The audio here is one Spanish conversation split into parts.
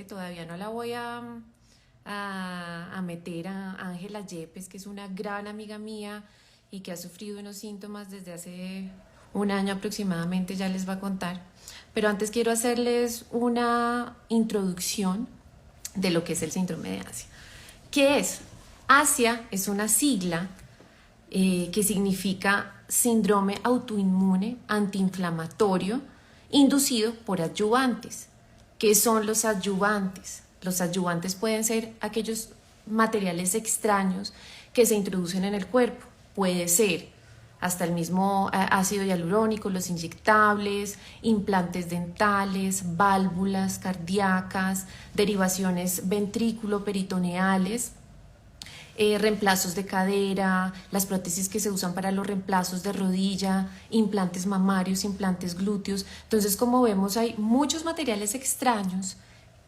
Todavía no la voy a meter a Ángela Yepes, que es una gran amiga mía y que ha sufrido unos síntomas desde hace un año aproximadamente, ya les va a contar. Pero antes quiero hacerles una introducción de lo que es el síndrome de Asia. ¿Qué es? Asia es una sigla que significa síndrome autoinmune antiinflamatorio inducido por adyuvantes. ¿Qué son los adyuvantes? Los adyuvantes pueden ser aquellos materiales extraños que se introducen en el cuerpo. Puede ser hasta el mismo ácido hialurónico, los inyectables, implantes dentales, válvulas cardíacas, derivaciones ventrículo-peritoneales, reemplazos de cadera, las prótesis que se usan para los reemplazos de rodilla, implantes mamarios, implantes glúteos. Entonces, como vemos, hay muchos materiales extraños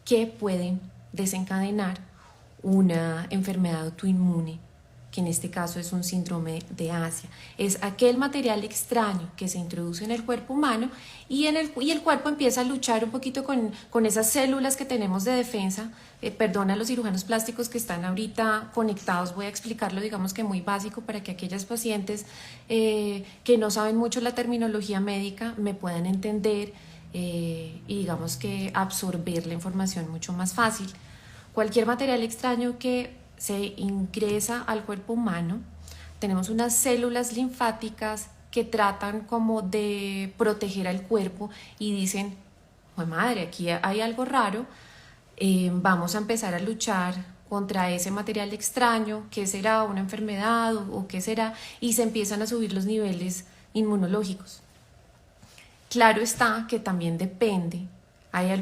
que pueden desencadenar una enfermedad autoinmune, que en este caso es un síndrome de Asia. Es aquel material extraño que se introduce en el cuerpo humano y el cuerpo empieza a luchar un poquito con esas células que tenemos de defensa. Perdona a los cirujanos plásticos que están ahorita conectados, voy a explicarlo digamos que muy básico para que aquellas pacientes que no saben mucho la terminología médica me puedan entender y digamos que absorber la información mucho más fácil. Cualquier material extraño que se ingresa al cuerpo humano, tenemos unas células linfáticas que tratan como de proteger al cuerpo y dicen, pues madre, aquí hay algo raro, vamos a empezar a luchar contra ese material extraño, ¿qué será? ¿Una enfermedad o qué será? Y se empiezan a subir los niveles inmunológicos. Claro está que también depende.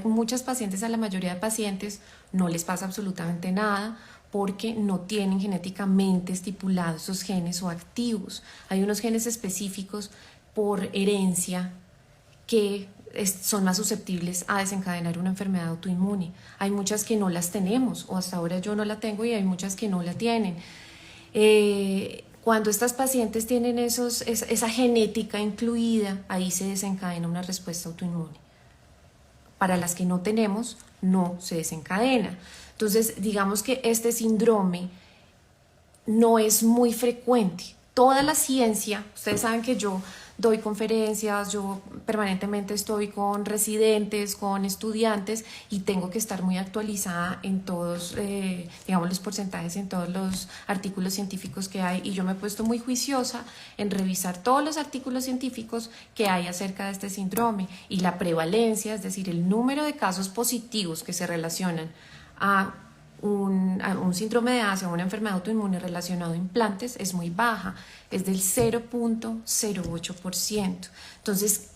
Muchas pacientes, a la mayoría de pacientes no les pasa absolutamente nada porque no tienen genéticamente estipulados esos genes o activos. Hay unos genes específicos por herencia que son más susceptibles a desencadenar una enfermedad autoinmune. Hay muchas que no las tenemos, o hasta ahora yo no la tengo y hay muchas que no la tienen. Cuando estas pacientes tienen esa genética incluida, ahí se desencadena una respuesta autoinmune. Para las que no tenemos, no se desencadena. Entonces, digamos que este síndrome no es muy frecuente. Toda la ciencia, ustedes saben que yo doy conferencias, yo permanentemente estoy con residentes, con estudiantes y tengo que estar muy actualizada en todos, digamos, los porcentajes, en todos los artículos científicos que hay, y yo me he puesto muy juiciosa en revisar todos los artículos científicos que hay acerca de este síndrome y la prevalencia, es decir, el número de casos positivos que se relacionan a un síndrome de Asia, una enfermedad autoinmune relacionada a implantes, es muy baja, es del 0.08%. Entonces,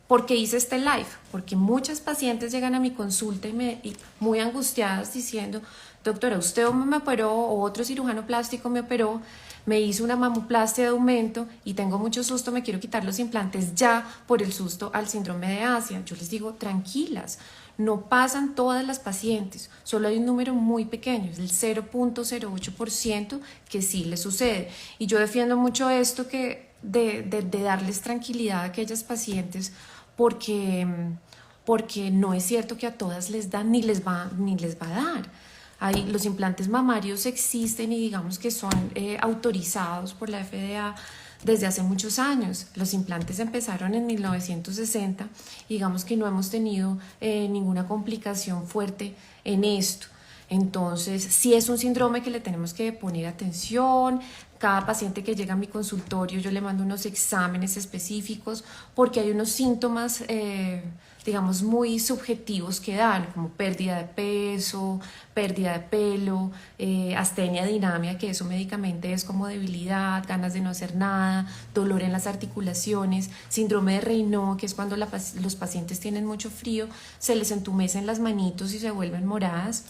¿por qué hice este live? Porque muchas pacientes llegan a mi consulta y muy angustiadas diciendo, doctora, usted me operó o otro cirujano plástico me operó, me hizo una mamoplastia de aumento y tengo mucho susto, me quiero quitar los implantes ya por el susto al síndrome de Asia. Yo les digo, tranquilas, no pasan todas las pacientes, solo hay un número muy pequeño, es el 0.08% que sí les sucede. Y yo defiendo mucho esto de darles tranquilidad a aquellas pacientes porque no es cierto que a todas les dan ni les va a dar. Los implantes mamarios existen y digamos que son autorizados por la FDA desde hace muchos años. Los implantes empezaron en 1960 y digamos que no hemos tenido ninguna complicación fuerte en esto. Entonces, sí es un síndrome que le tenemos que poner atención. Cada paciente que llega a mi consultorio yo le mando unos exámenes específicos porque hay unos síntomas, digamos, muy subjetivos que dan, como pérdida de peso, pérdida de pelo, astenia dinámica, que eso médicamente es como debilidad, ganas de no hacer nada, dolor en las articulaciones, síndrome de Raynaud, que es cuando los pacientes tienen mucho frío, se les entumecen las manitos y se vuelven moradas,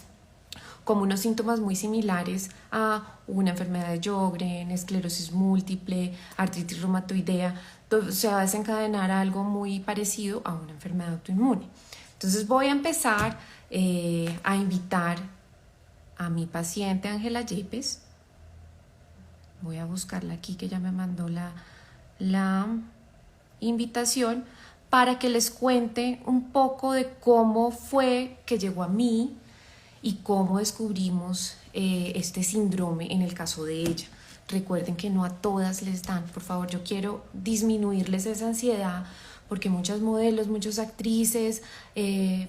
como unos síntomas muy similares a una enfermedad de Sjögren, esclerosis múltiple, artritis reumatoidea. Se va a desencadenar algo muy parecido a una enfermedad autoinmune. Entonces voy a empezar a invitar a mi paciente Ángela Yepes. Voy a buscarla aquí, que ya me mandó la invitación, para que les cuente un poco de cómo fue que llegó a mí, y cómo descubrimos este síndrome en el caso de ella. Recuerden que no a todas les dan, por favor, yo quiero disminuirles esa ansiedad porque muchas modelos, muchas actrices,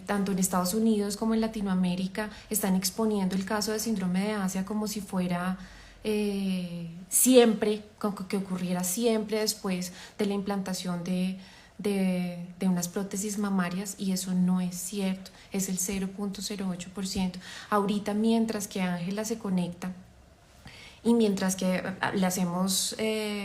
tanto en Estados Unidos como en Latinoamérica, están exponiendo el caso de síndrome de Asia como si fuera siempre, que ocurriera siempre después de la implantación de unas prótesis mamarias, y eso no es cierto, es el 0.08%. Ahorita, mientras que Ángela se conecta y mientras que le hacemos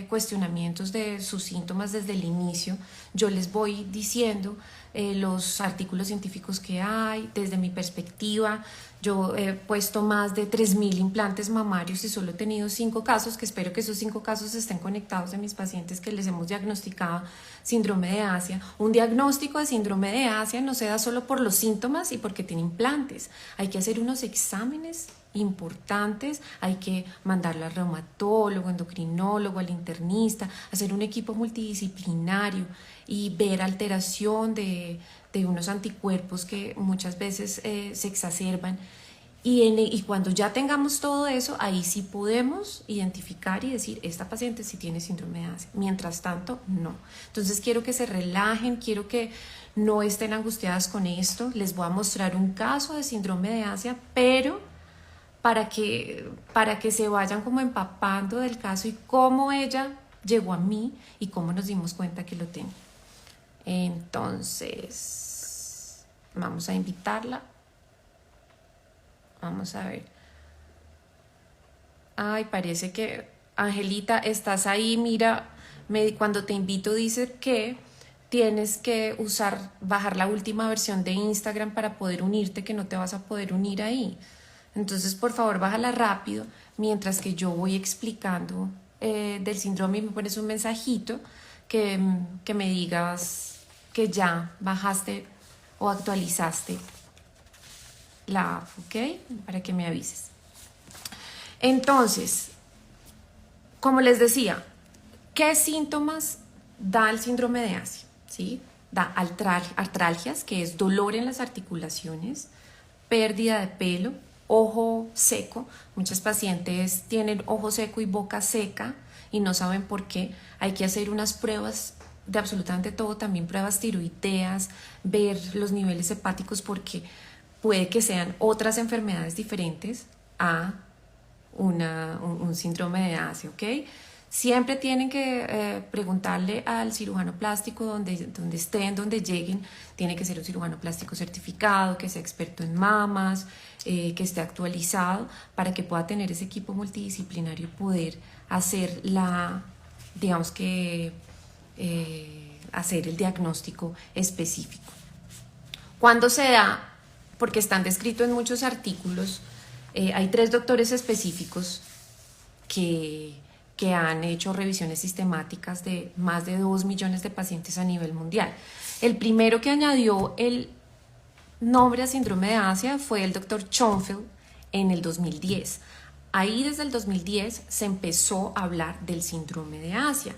cuestionamientos de sus síntomas desde el inicio, yo les voy diciendo los artículos científicos que hay. Desde mi perspectiva, yo he puesto más de 3.000 implantes mamarios y solo he tenido 5 casos, que espero que esos 5 casos estén conectados de mis pacientes que les hemos diagnosticado síndrome de Asia. Un diagnóstico de síndrome de Asia no se da solo por los síntomas y porque tiene implantes. Hay que hacer unos exámenes importantes, hay que mandarlo al reumatólogo, endocrinólogo, al internista, hacer un equipo multidisciplinario y ver alteración de unos anticuerpos que muchas veces se exacerban. Y cuando ya tengamos todo eso, ahí sí podemos identificar y decir, esta paciente sí tiene síndrome de Asia. Mientras tanto, no. Entonces quiero que se relajen, quiero que no estén angustiadas con esto. Les voy a mostrar un caso de síndrome de Asia, pero para que se vayan como empapando del caso y cómo ella llegó a mí y cómo nos dimos cuenta que lo tenía. Entonces, vamos a invitarla. Vamos a ver. Ay, parece que, Angelita, estás ahí. Mira, cuando te invito dice que tienes que bajar la última versión de Instagram para poder unirte, que no te vas a poder unir ahí. Entonces, por favor, bájala rápido mientras que yo voy explicando del síndrome, y me pones un mensajito que me digas que ya bajaste o actualizaste la app, ¿ok? Para que me avises. Entonces, como les decía, ¿qué síntomas da el síndrome de Asia? ¿Sí? Da artralgias, que es dolor en las articulaciones, pérdida de pelo, ojo seco. Muchas pacientes tienen ojo seco y boca seca y no saben por qué. Hay que hacer unas pruebas de absolutamente todo, también pruebas tiroideas, ver los niveles hepáticos, porque puede que sean otras enfermedades diferentes a un síndrome de Asia, ¿ok? Siempre tienen que preguntarle al cirujano plástico donde estén, donde lleguen. Tiene que ser un cirujano plástico certificado, que sea experto en mamas, que esté actualizado, para que pueda tener ese equipo multidisciplinario y poder hacer digamos que, hacer el diagnóstico específico. ¿Cuándo se da? Porque están descritos en muchos artículos. Hay 3 doctores específicos que han hecho revisiones sistemáticas de más de 2 millones de pacientes a nivel mundial. El primero que añadió el nombre a síndrome de Asia fue el doctor Schoenfeld en el 2010. Ahí desde el 2010 se empezó a hablar del síndrome de Asia.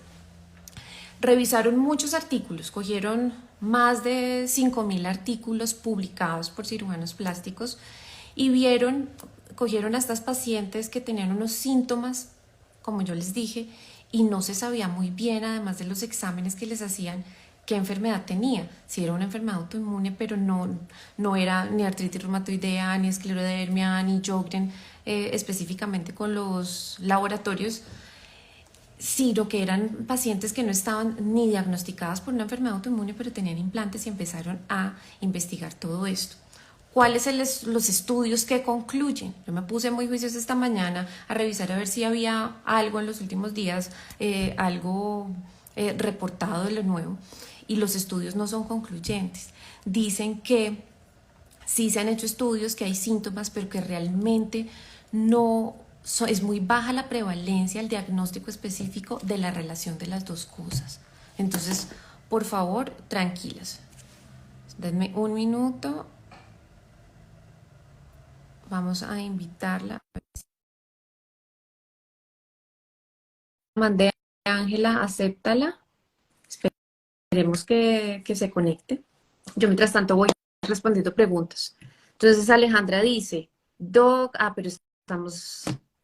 Revisaron muchos artículos, cogieron más de 5.000 artículos publicados por cirujanos plásticos y cogieron a estas pacientes que tenían unos síntomas, como yo les dije, y no se sabía muy bien, además de los exámenes que les hacían, qué enfermedad tenía. Si era una enfermedad autoinmune, pero no era ni artritis reumatoidea, ni esclerodermia, ni Sjögren, específicamente con los laboratorios, sino que eran pacientes que no estaban ni diagnosticadas por una enfermedad autoinmune, pero tenían implantes, y empezaron a investigar todo esto. ¿Cuáles son los estudios que concluyen? Yo me puse muy juiciosa esta mañana a revisar a ver si había algo en los últimos días, algo reportado de lo nuevo, y los estudios no son concluyentes. Dicen que sí se han hecho estudios, que hay síntomas, pero que realmente es muy baja la prevalencia, el diagnóstico específico de la relación de las dos cosas. Entonces, por favor, tranquilas. Denme un minuto. Vamos a invitarla. Mandé a Ángela, acéptala. Esperemos que se conecte. Yo mientras tanto voy respondiendo preguntas. Entonces Alejandra dice, Doc, pero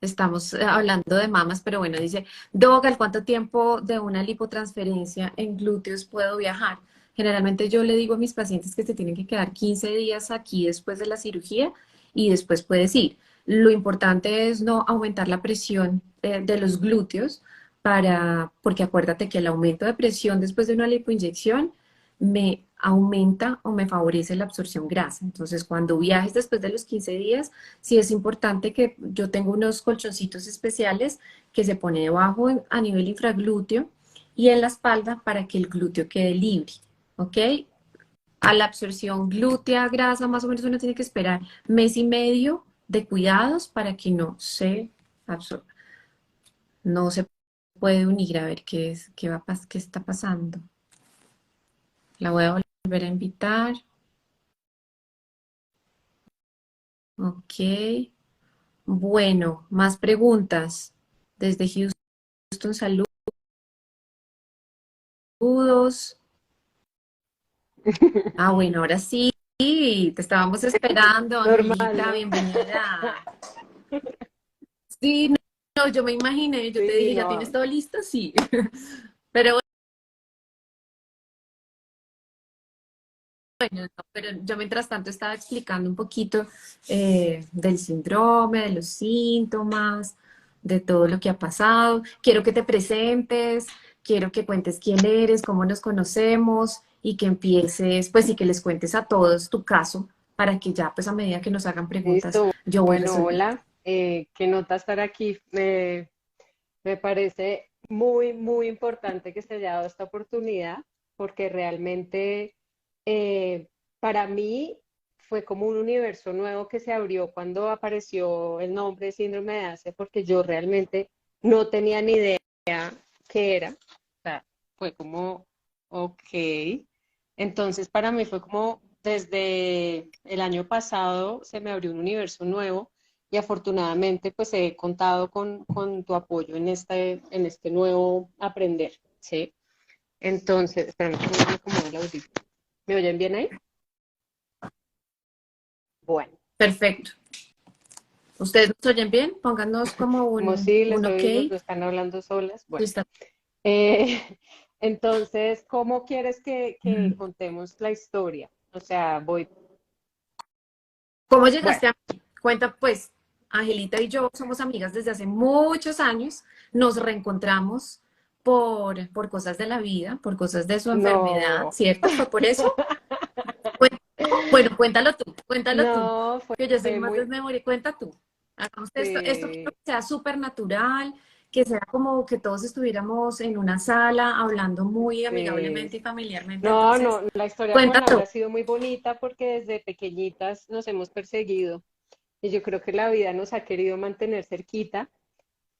estamos hablando de mamas, pero bueno, dice, Doc, ¿al cuánto tiempo de una lipotransferencia en glúteos puedo viajar? Generalmente yo le digo a mis pacientes que se tienen que quedar 15 días aquí después de la cirugía y después puedes ir. Lo importante es no aumentar la presión de los glúteos porque acuérdate que el aumento de presión después de una lipoinyección me aumenta o me favorece la absorción grasa. Entonces, cuando viajes después de los 15 días, sí es importante que yo tengo unos colchoncitos especiales que se pone debajo a nivel infraglúteo y en la espalda para que el glúteo quede libre, ¿ok? A la absorción glútea grasa, más o menos uno tiene que esperar mes y medio de cuidados para que no se absorba. No se puede unir a ver qué está pasando. La voy a volver a invitar. Ok. Bueno, más preguntas. Desde Houston, saludos. Bueno, ahora sí, te estábamos esperando, Normal, Angelita, ¿no? bienvenida. Sí, no, yo me imaginé, yo te Sí, dije, ¿ya tienes no. todo listo? Sí. Pero bueno, no, pero yo mientras tanto estaba explicando un poquito del síndrome, de los síntomas, de todo lo que ha pasado. Quiero que te presentes, quiero que cuentes quién eres, cómo nos conocemos y que empieces, pues y que les cuentes a todos tu caso para que ya, pues a medida que nos hagan preguntas, Listo. yo voy Bueno, resolviendo. hola. Qué nota estar aquí. Me parece muy, muy importante que se haya dado esta oportunidad porque realmente eh, para mí fue como un universo nuevo que se abrió cuando apareció el nombre de síndrome de Asper porque yo realmente no tenía ni idea qué era. O sea, fue como, ok. Entonces, para mí fue como desde el año pasado se me abrió un universo nuevo y afortunadamente pues he contado con tu apoyo en este nuevo aprender, ¿sí? Entonces, espérame, que me acomodo el audífono. ¿Me oyen bien ahí? Bueno, Perfecto. ¿Ustedes nos oyen bien? Pónganos como como si les un ok. oigo, no están hablando solas. Sí, Bueno, está. eh, entonces, ¿cómo quieres que contemos la historia? O sea, ¿Cómo bueno, llegaste a mí? Cuenta, pues, Angelita y yo somos amigas desde hace muchos años, nos reencontramos por cosas de la vida, por cosas de su enfermedad, no. ¿cierto? ¿Fue por eso? Cuen- Bueno, cuéntalo tú, No, que yo soy fue más muy, desmemoria, cuenta tú. Hagamos esto quiero sí, que sea súper natural, que sea como que todos estuviéramos en una sala hablando muy sí. amigablemente y familiarmente, No, entonces, no, la historia con cuéntalo. Laura ha sido muy bonita porque desde pequeñitas nos hemos perseguido y yo creo que la vida nos ha querido mantener cerquita.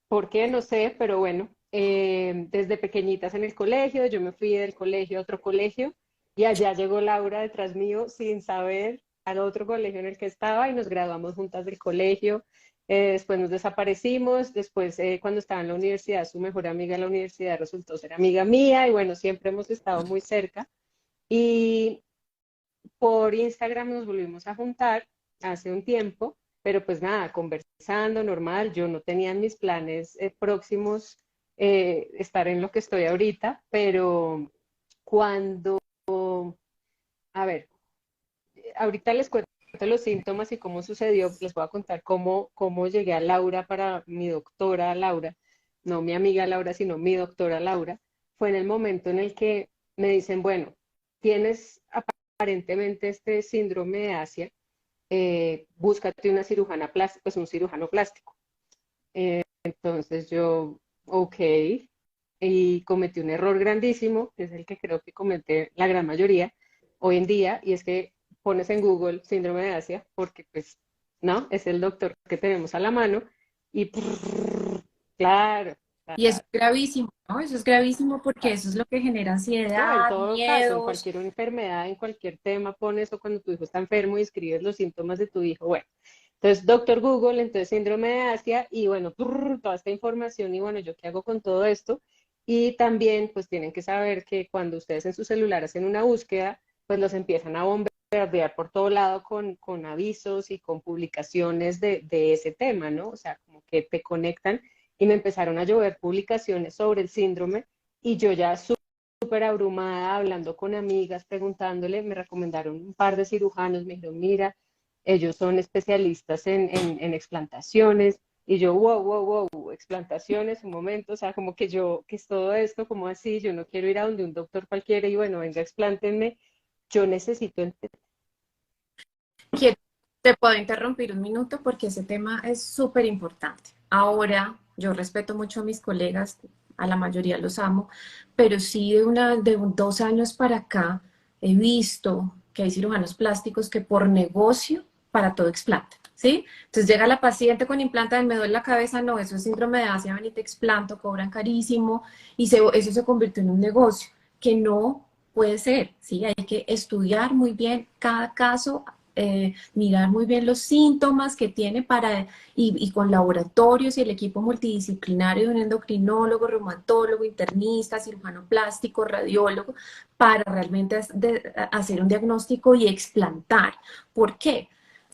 ¿Por qué? No sé, pero bueno, desde pequeñitas en el colegio, yo me fui del colegio a otro colegio y allá llegó Laura detrás mío sin saber al otro colegio en el que estaba y nos graduamos juntas del colegio. Después nos desaparecimos, después cuando estaba en la universidad, su mejor amiga en la universidad resultó ser amiga mía y bueno, siempre hemos estado muy cerca. Y por Instagram nos volvimos a juntar hace un tiempo, pero pues nada, conversando normal, yo no tenía en mis planes próximos estar en lo que estoy ahorita, pero cuando, a ver, ahorita les cuento los síntomas y cómo sucedió, les voy a contar cómo llegué a Laura para mi doctora Laura, no mi amiga Laura, sino mi doctora Laura, fue en el momento en el que me dicen, bueno, tienes aparentemente este síndrome de Asia, búscate una cirujana plástica, pues un cirujano plástico. Entonces yo, ok, y cometí un error grandísimo, que es el que creo que comete la gran mayoría hoy en día, y es que pones en Google síndrome de Asia, porque pues, ¿no? Es el doctor que tenemos a la mano, y claro, Y eso es gravísimo, ¿no? Eso es gravísimo porque eso es lo que genera no, en ansiedad, todo caso, en miedos. cualquier enfermedad, en cualquier tema, pones o cuando tu hijo está enfermo y escribes los síntomas de tu hijo, bueno. Entonces, doctor Google, entonces síndrome de Asia y bueno, toda esta información y bueno, ¿yo qué hago con todo esto? Y también, pues tienen que saber que cuando ustedes en su celular hacen una búsqueda, pues los empiezan a bombardear bombardear por todo lado con avisos y con publicaciones de ese tema, ¿no? O sea, como que te conectan y me empezaron a llover publicaciones sobre el síndrome y yo ya súper abrumada, hablando con amigas, preguntándole, me recomendaron un par de cirujanos, me dijeron, mira, ellos son especialistas en explantaciones, y yo, wow, explantaciones, un momento, o sea, como que yo, ¿qué es todo esto? ¿Cómo así? Yo no quiero ir a donde un doctor cualquiera y bueno, venga, explántenme, yo necesito entender. Quiero- Te puedo interrumpir un minuto porque ese tema es súper importante. Ahora, yo respeto mucho a mis colegas, a la mayoría los amo, pero sí de 2 años para acá he visto que hay cirujanos plásticos que por negocio para todo explantan, ¿sí? Entonces llega la paciente con implanta, me duele la cabeza, no, eso es síndrome de Asia, ven y te explanto, cobran carísimo y eso se convirtió en un negocio que no puede ser, ¿sí? Hay que estudiar muy bien cada caso, mirar muy bien los síntomas que tiene y con laboratorios y el equipo multidisciplinario de un endocrinólogo, reumatólogo, internista, cirujano plástico, radiólogo, para realmente hacer un diagnóstico y explantar. ¿Por qué?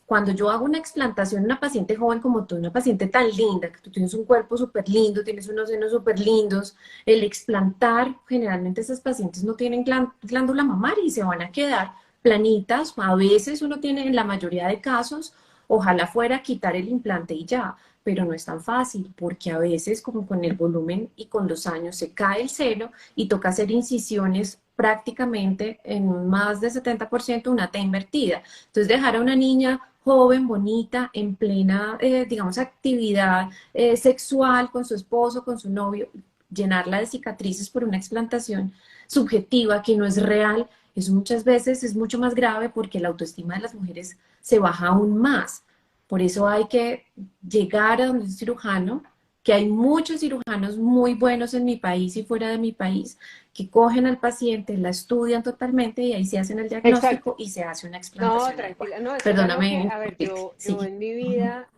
Cuando yo hago una explantación en una paciente joven como tú, una paciente tan linda, que tú tienes un cuerpo súper lindo, tienes unos senos súper lindos, el explantar, generalmente esas pacientes no tienen glándula mamaria y se van a quedar planitas. A veces uno tiene, en la mayoría de casos, ojalá fuera quitar el implante y ya, pero no es tan fácil porque a veces como con el volumen y con los años se cae el seno y toca hacer incisiones prácticamente en un más de 70% una T invertida. Entonces dejar a una niña joven, bonita, en plena, digamos, actividad sexual con su esposo, con su novio, llenarla de cicatrices por una explantación subjetiva que no es real, eso muchas veces es mucho más grave porque la autoestima de las mujeres se baja aún más. Por eso hay que llegar a donde un cirujano, que hay muchos cirujanos muy buenos en mi país y fuera de mi país, que cogen al paciente, la estudian totalmente y ahí se hacen el Exacto. diagnóstico y se hace una No, explantación adecuada. tranquila, no, eso es algo Perdóname que, a ver, interrumpirte. yo Sí. en mi vida,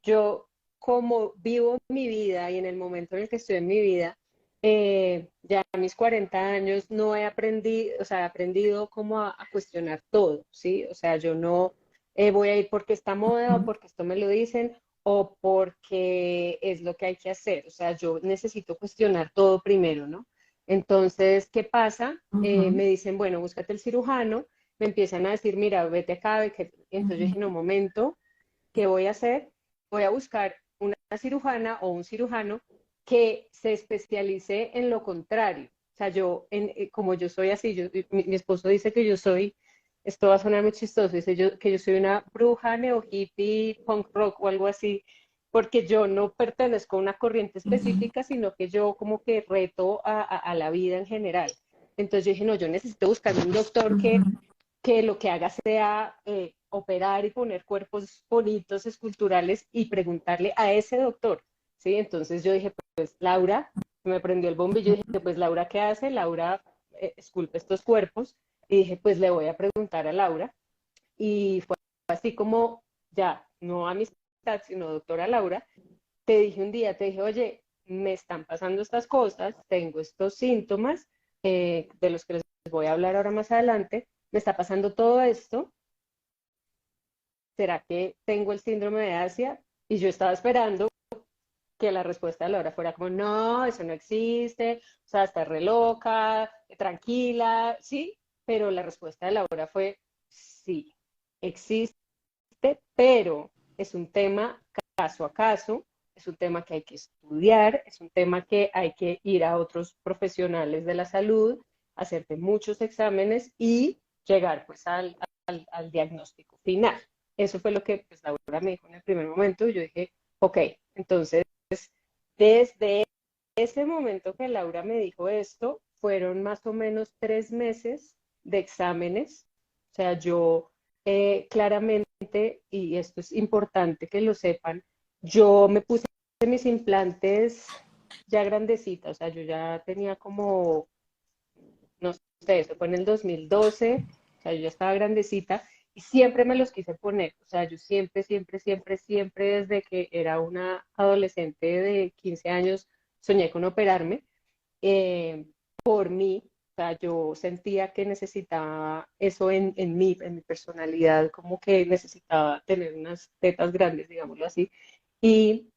yo como vivo mi vida y en el momento en el que estoy en mi vida, ya a mis 40 años no he aprendido, o sea, he aprendido como a cuestionar todo, ¿sí? O sea, yo no voy a ir porque está moda o porque esto me lo dicen o porque es lo que hay que hacer. O sea, yo necesito cuestionar todo primero, ¿no? Entonces, ¿qué pasa? Uh -huh. Me dicen, bueno, búscate el cirujano, me empiezan a decir, mira, vete acá, entonces yo dije, no, un momento, ¿qué voy a hacer? Voy a buscar una cirujana o un cirujano que se especialice en lo contrario. O sea, como yo soy así, mi esposo dice que yo soy, esto va a sonar muy chistoso, dice que yo soy una bruja neo hippie, punk rock o algo así, porque yo no pertenezco a una corriente Uh -huh. específica, sino que yo como que reto a la vida en general. Entonces yo dije, no, yo necesito buscar un doctor Uh -huh. que lo que haga sea operar y poner cuerpos bonitos, esculturales y preguntarle a ese doctor, ¿sí? Entonces yo dije, pues Laura, me prendió el bombillo y dije, pues Laura, ¿qué hace? Laura esculpe estos cuerpos y dije, pues le voy a preguntar a Laura y fue así como ya, no amistad, sino doctora Laura, te dije un día, te dije, oye, me están pasando estas cosas, tengo estos síntomas de los que les voy a hablar ahora más adelante, me está pasando todo esto, ¿será que tengo el síndrome de Asia? Y yo estaba esperando que la respuesta de Laura fuera como, no, eso no existe, o sea, estás re loca, tranquila, sí, pero la respuesta de Laura fue, sí, existe, pero es un tema caso a caso, es un tema que hay que estudiar, es un tema que hay que ir a otros profesionales de la salud, hacerte muchos exámenes y llegar pues al diagnóstico final. Eso fue lo que pues, Laura me dijo en el primer momento. Yo dije, ok, entonces desde ese momento que Laura me dijo esto, fueron más o menos 3 meses de exámenes. O sea, yo claramente, y esto es importante que lo sepan, yo me puse mis implantes ya grandecita, o sea, yo ya tenía como, no sé, eso fue en el 2012, o sea, yo ya estaba grandecita y siempre me los quise poner, o sea, yo siempre, desde que era una adolescente de 15 años, soñé con operarme por mí, sea, yo sentía que necesitaba eso en mi personalidad, como que necesitaba tener unas tetas grandes, digámoslo así. Y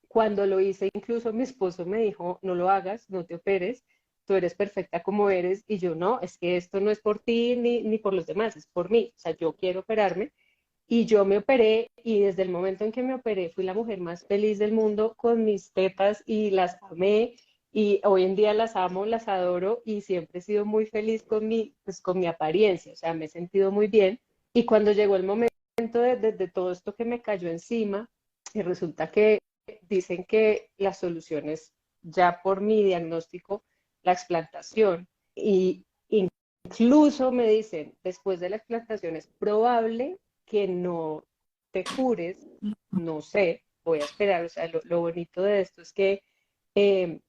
cuando lo hice, incluso mi esposo me dijo, no lo hagas, no te operes, tú eres perfecta como eres. Y yo, no, es que esto no es por ti ni por los demás, es por mí. O sea, yo quiero operarme. Y yo me operé y desde el momento en que me operé fui la mujer más feliz del mundo con mis tetas y las amé y hoy en día las amo, las adoro y siempre he sido muy feliz con pues, con mi apariencia, o sea, me he sentido muy bien. Y cuando llegó el momento de todo esto que me cayó encima, y resulta que dicen que la solución es ya por mi diagnóstico, la explantación. Y incluso me dicen, después de la explantación es probable que no te cures, no sé, voy a esperar, o sea, lo bonito de esto es que eh,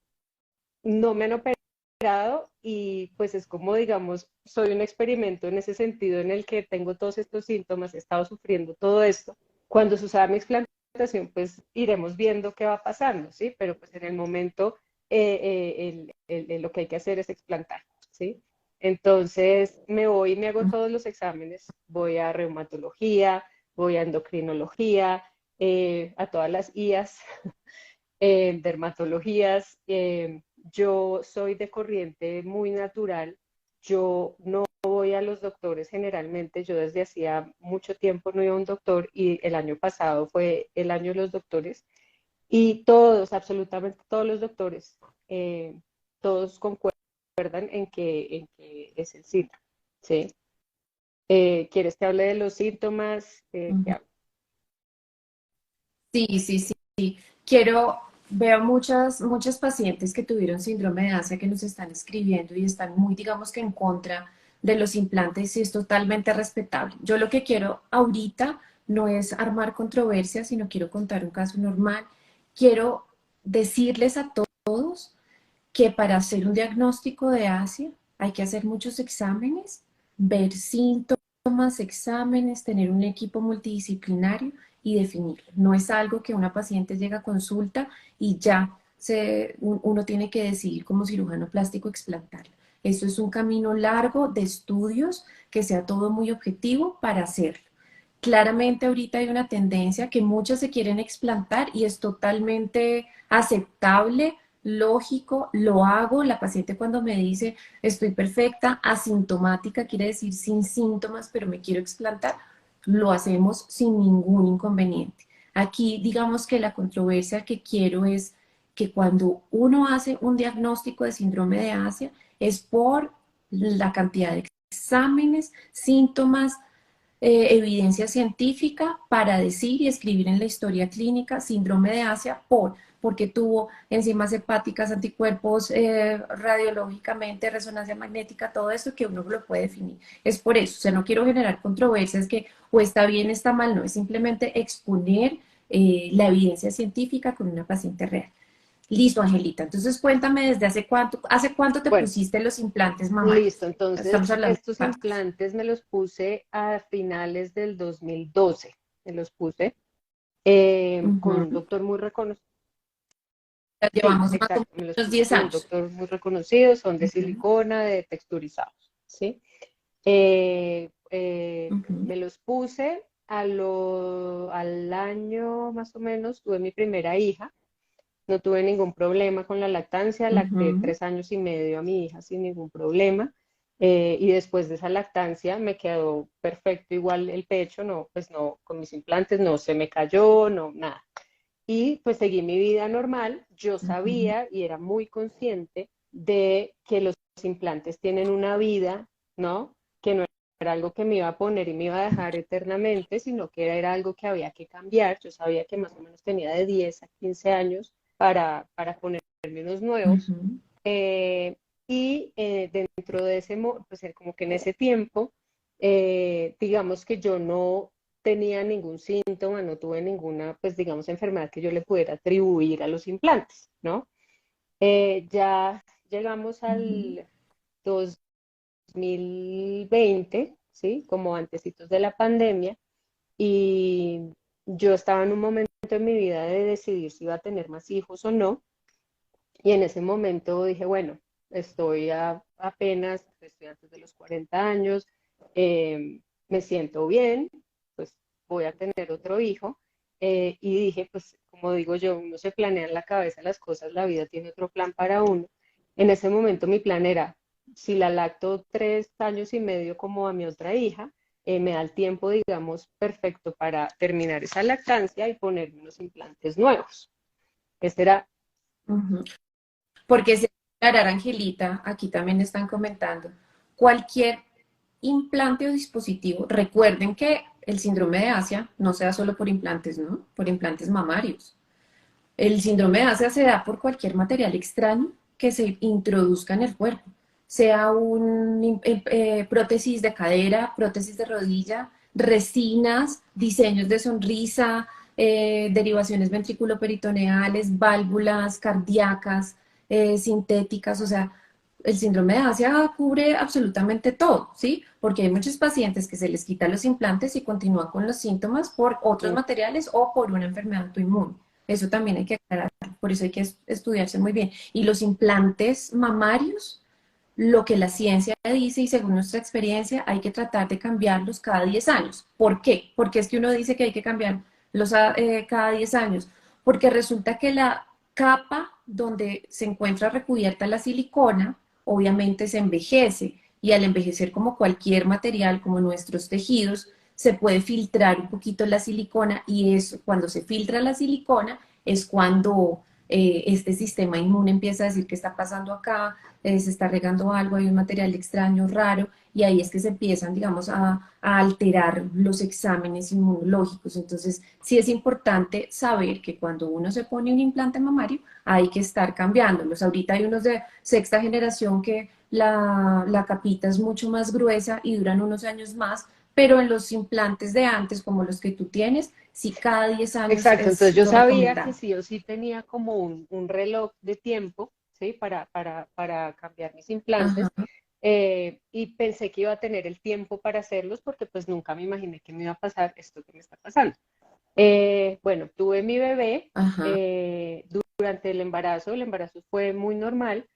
no me han operado y pues es como, digamos, soy un experimento en ese sentido en el que tengo todos estos síntomas, he estado sufriendo todo esto. Cuando suceda mi explantación, pues iremos viendo qué va pasando, ¿sí? Pero pues en el momento lo que hay que hacer es explantar, ¿sí? Entonces me voy y me hago todos los exámenes, voy a reumatología, voy a endocrinología, a todas las IAS, dermatologías. Yo soy de corriente muy natural. Yo no voy a los doctores generalmente. Yo desde hacía mucho tiempo no iba a un doctor y el año pasado fue el año de los doctores. Y todos, absolutamente todos los doctores, todos concuerdan en que es el síndrome. ¿Sí? ¿Quieres que hable de los síntomas? ¿Qué Ujú. hago? Sí, sí, sí. Quiero, veo muchas pacientes que tuvieron síndrome de Asia que nos están escribiendo y están muy, digamos que en contra de los implantes y es totalmente respetable. Yo lo que quiero ahorita no es armar controversia, sino quiero contar un caso normal. Quiero decirles a todos que para hacer un diagnóstico de Asia hay que hacer muchos exámenes, ver síntomas, exámenes, tener un equipo multidisciplinario y definirlo. No es algo que una paciente llega a consulta y ya uno tiene que decidir como cirujano plástico explantarlo. Eso es un camino largo de estudios, que sea todo muy objetivo para hacerlo. Claramente ahorita hay una tendencia que muchas se quieren explantar y es totalmente aceptable, lógico, lo hago. La paciente cuando me dice estoy perfecta, asintomática, quiere decir sin síntomas, pero me quiero explantar, lo hacemos sin ningún inconveniente. Aquí digamos que la controversia que quiero es que cuando uno hace un diagnóstico de síndrome de Asia es por la cantidad de exámenes, síntomas, evidencia científica para decir y escribir en la historia clínica síndrome de Asia porque tuvo enzimas hepáticas, anticuerpos, radiológicamente, resonancia magnética, todo eso que uno lo puede definir. Es por eso, o sea, no quiero generar controversias que o está bien, está mal, no, es simplemente exponer la evidencia científica con una paciente real. Listo, Angelita. Entonces cuéntame desde hace cuánto te Bueno, pusiste los implantes listo, mamarios. Estamos entonces hablando de estos partos. implantes me los puse a finales del 2012, me los puse con un Ujú. doctor muy reconocido, Ya sí, llevamos más o exacto, me los menos puse 10 con un años. doctor muy reconocido, son de Ujú, silicona, de texturizados, ¿sí? ujú, Me los puse al año más o menos, tuve mi primera hija, no tuve ningún problema con la lactancia, lacté ujú, 3 años y medio a mi hija sin ningún problema. Y después de esa lactancia me quedó perfecto igual el pecho, no, pues no, con mis implantes no se me cayó, no, nada. Y pues seguí mi vida normal. Yo ujú, sabía y era muy consciente de que los implantes tienen una vida, ¿no? Que no era algo que me iba a poner y me iba a dejar eternamente, sino que era algo que había que cambiar. Yo sabía que más o menos tenía de 10 a 15 años para ponerme unos nuevos. ujú, Eh, y dentro de ese, pues como que en ese tiempo, digamos que yo no tenía ningún síntoma, no tuve ninguna, pues digamos, enfermedad que yo le pudiera atribuir a los implantes, ¿no? Ya llegamos ujú, al 2020, ¿sí? Como antecitos de la pandemia, y yo estaba en un momento en mi vida de decidir si iba a tener más hijos o no, y en ese momento dije, bueno, apenas, estoy antes de los 40 años, me siento bien, pues voy a tener otro hijo. Y dije, pues como digo yo, uno se planea en la cabeza las cosas, la vida tiene otro plan para uno. En ese momento mi plan era, si la lacto 3 años y medio como a mi otra hija, me da el tiempo, digamos, perfecto para terminar esa lactancia y ponerme unos implantes nuevos. Este era, Ujú. Porque se aclarar, Angelita, aquí también están comentando, cualquier implante o dispositivo, recuerden que el síndrome de Asia no se da solo por implantes, ¿no? Por implantes mamarios. El síndrome de Asia se da por cualquier material extraño que se introduzca en el cuerpo, sea un prótesis de cadera, prótesis de rodilla, resinas, diseños de sonrisa, derivaciones ventriculoperitoneales, válvulas cardíacas, sintéticas, o sea, el síndrome de Asia cubre absolutamente todo, ¿sí? Porque hay muchos pacientes que se les quita los implantes y continúan con los síntomas por otros materiales o por una enfermedad autoinmune. Eso también hay que aclarar, por eso hay que estudiarse muy bien. Y los implantes mamarios, lo que la ciencia dice y según nuestra experiencia, hay que tratar de cambiarlos cada 10 años. ¿Por qué? Porque es que uno dice que hay que cambiarlos cada 10 años, porque resulta que la capa donde se encuentra recubierta la silicona, obviamente se envejece y al envejecer como cualquier material, como nuestros tejidos, se puede filtrar un poquito la silicona y es cuando se filtra la silicona es cuando este sistema inmune empieza a decir qué está pasando acá, se está regando algo, hay un material extraño, raro, y ahí es que se empiezan, digamos, a alterar los exámenes inmunológicos. Entonces, sí es importante saber que cuando uno se pone un implante mamario, hay que estar cambiándolos. Ahorita hay unos de sexta generación que la capita es mucho más gruesa y duran unos años más, pero en los implantes de antes, como los que tú tienes, sí cada 10 años exacto, entonces es yo lo sabía que recomendado. sí o sí tenía como un reloj de tiempo, ¿sí? Para cambiar mis implantes. Ajá, Y pensé que iba a tener el tiempo para hacerlos porque pues nunca me imaginé que me iba a pasar esto que me está pasando. Bueno, tuve mi bebé ajá. durante el embarazo fue muy normal,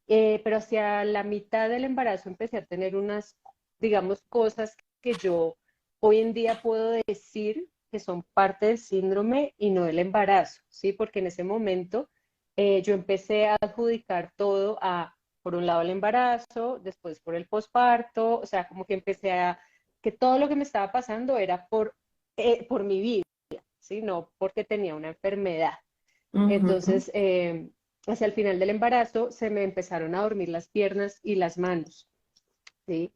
pero hacia la mitad del embarazo empecé a tener unas, digamos, cosas que yo hoy en día puedo decir que son parte del síndrome y no del embarazo, ¿sí? Porque en ese momento yo empecé a adjudicar todo a, por un lado, el embarazo, después por el posparto, o sea, como que empecé a, que todo lo que me estaba pasando era por mi vida, ¿sí? No porque tenía una enfermedad. Ujú, Entonces, hacia el final del embarazo se me empezaron a dormir las piernas y las manos, ¿sí?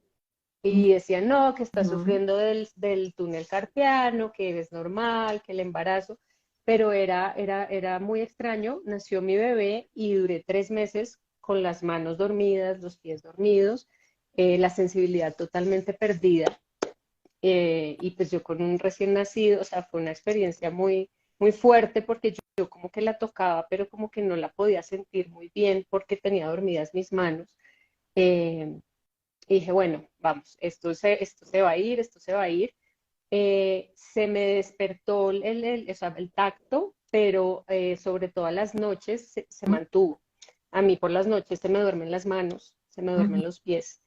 Y decían, no, que estás ujú. sufriendo del túnel carpiano, que es normal, que el embarazo, pero era muy extraño. Nació mi bebé y duré 3 meses con las manos dormidas, los pies dormidos, la sensibilidad totalmente perdida. Y pues yo con un recién nacido, o sea, fue una experiencia muy, muy fuerte porque yo como que la tocaba, pero como que no la podía sentir muy bien porque tenía dormidas mis manos. Eh, y dije, bueno, vamos, esto se va a ir, esto se va a ir. Se me despertó o sea, el tacto, pero sobre todas las noches se mantuvo. A mí por las noches se me duermen las manos, se me duermen Ujú, los pies,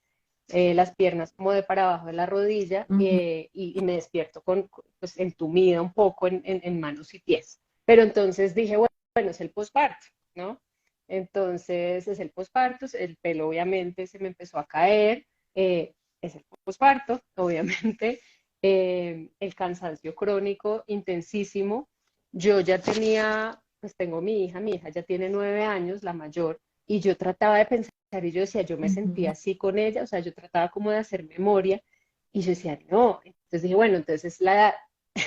las piernas como de para abajo de la rodilla, ujú. y me despierto pues, entumida un poco en manos y pies. Pero entonces dije, bueno, es el posparto, ¿no? Entonces es el posparto, el pelo obviamente se me empezó a caer, es el posparto, obviamente, el cansancio crónico intensísimo. Yo ya tenía, pues tengo mi hija ya tiene 9 años, la mayor, y yo trataba de pensar y yo decía, yo me sentía Ujú. así con ella, o sea, yo trataba como de hacer memoria y yo decía, no, entonces dije, bueno, entonces la edad,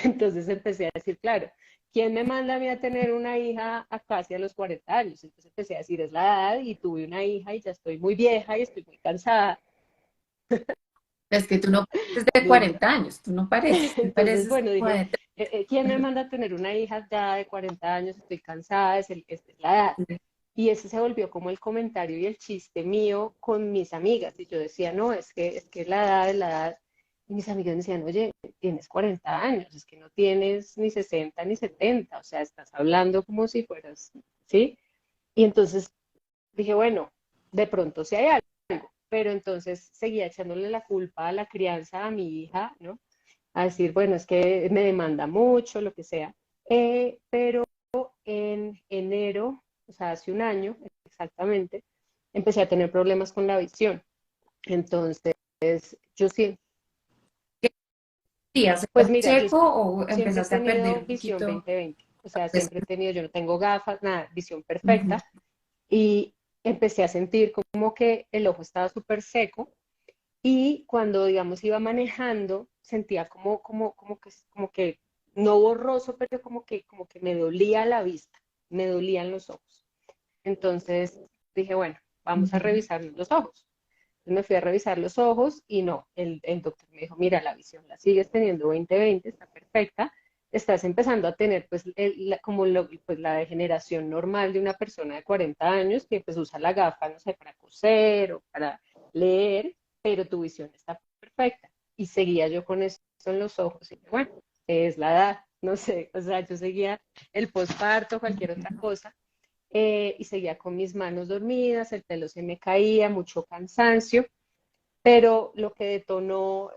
entonces empecé a decir, claro, ¿quién me manda a mí a tener una hija a casi a los 40 años? Entonces empecé a decir, es la edad y tuve una hija y ya estoy muy vieja y estoy muy cansada. Es que tú no pareces de 40 años, tú no pareces, tú Entonces, pareces bueno, como dije, de ¿quién me 30. manda a tener una hija ya de 40 años? Estoy cansada, es la edad. Y ese se volvió como el comentario y el chiste mío con mis amigas. Y yo decía, no, es que la edad es la edad. Y mis amigas me decían, oye, tienes 40 años, es que no tienes ni 60 ni 70, o sea, estás hablando como si fueras, ¿sí? Y entonces dije, bueno, de pronto si hay algo, pero entonces seguía echándole la culpa a la crianza a mi hija, ¿no? A decir, bueno, es que me demanda mucho, lo que sea. Pero en enero, o sea, hace un año exactamente, empecé a tener problemas con la visión. Entonces, yo sí, Sí, ¿hace pues mira, yo seco o siempre he empezaste a perder tenido un visión poquito? 20/20, o sea, Pues, siempre he tenido, yo no tengo gafas, nada, visión ujú. perfecta, y empecé a sentir como que el ojo estaba súper seco, y cuando, digamos, iba manejando, sentía como que no borroso, pero como que me dolía la vista, me dolían los ojos. Entonces dije, bueno, vamos a Ujú. revisar los ojos. Me fui a revisar los ojos y no, el doctor me dijo, mira, la visión la sigues teniendo 20/20, está perfecta, estás empezando a tener pues pues, la degeneración normal de una persona de 40 años que pues usa la gafa, no sé, para coser o para leer, pero tu visión está perfecta. Y seguía yo con eso en los ojos y dije, bueno, es la edad, no sé, o sea, yo seguía el posparto, cualquier otra cosa, y seguía con mis manos dormidas, el pelo se me caía, mucho cansancio, pero lo que detonó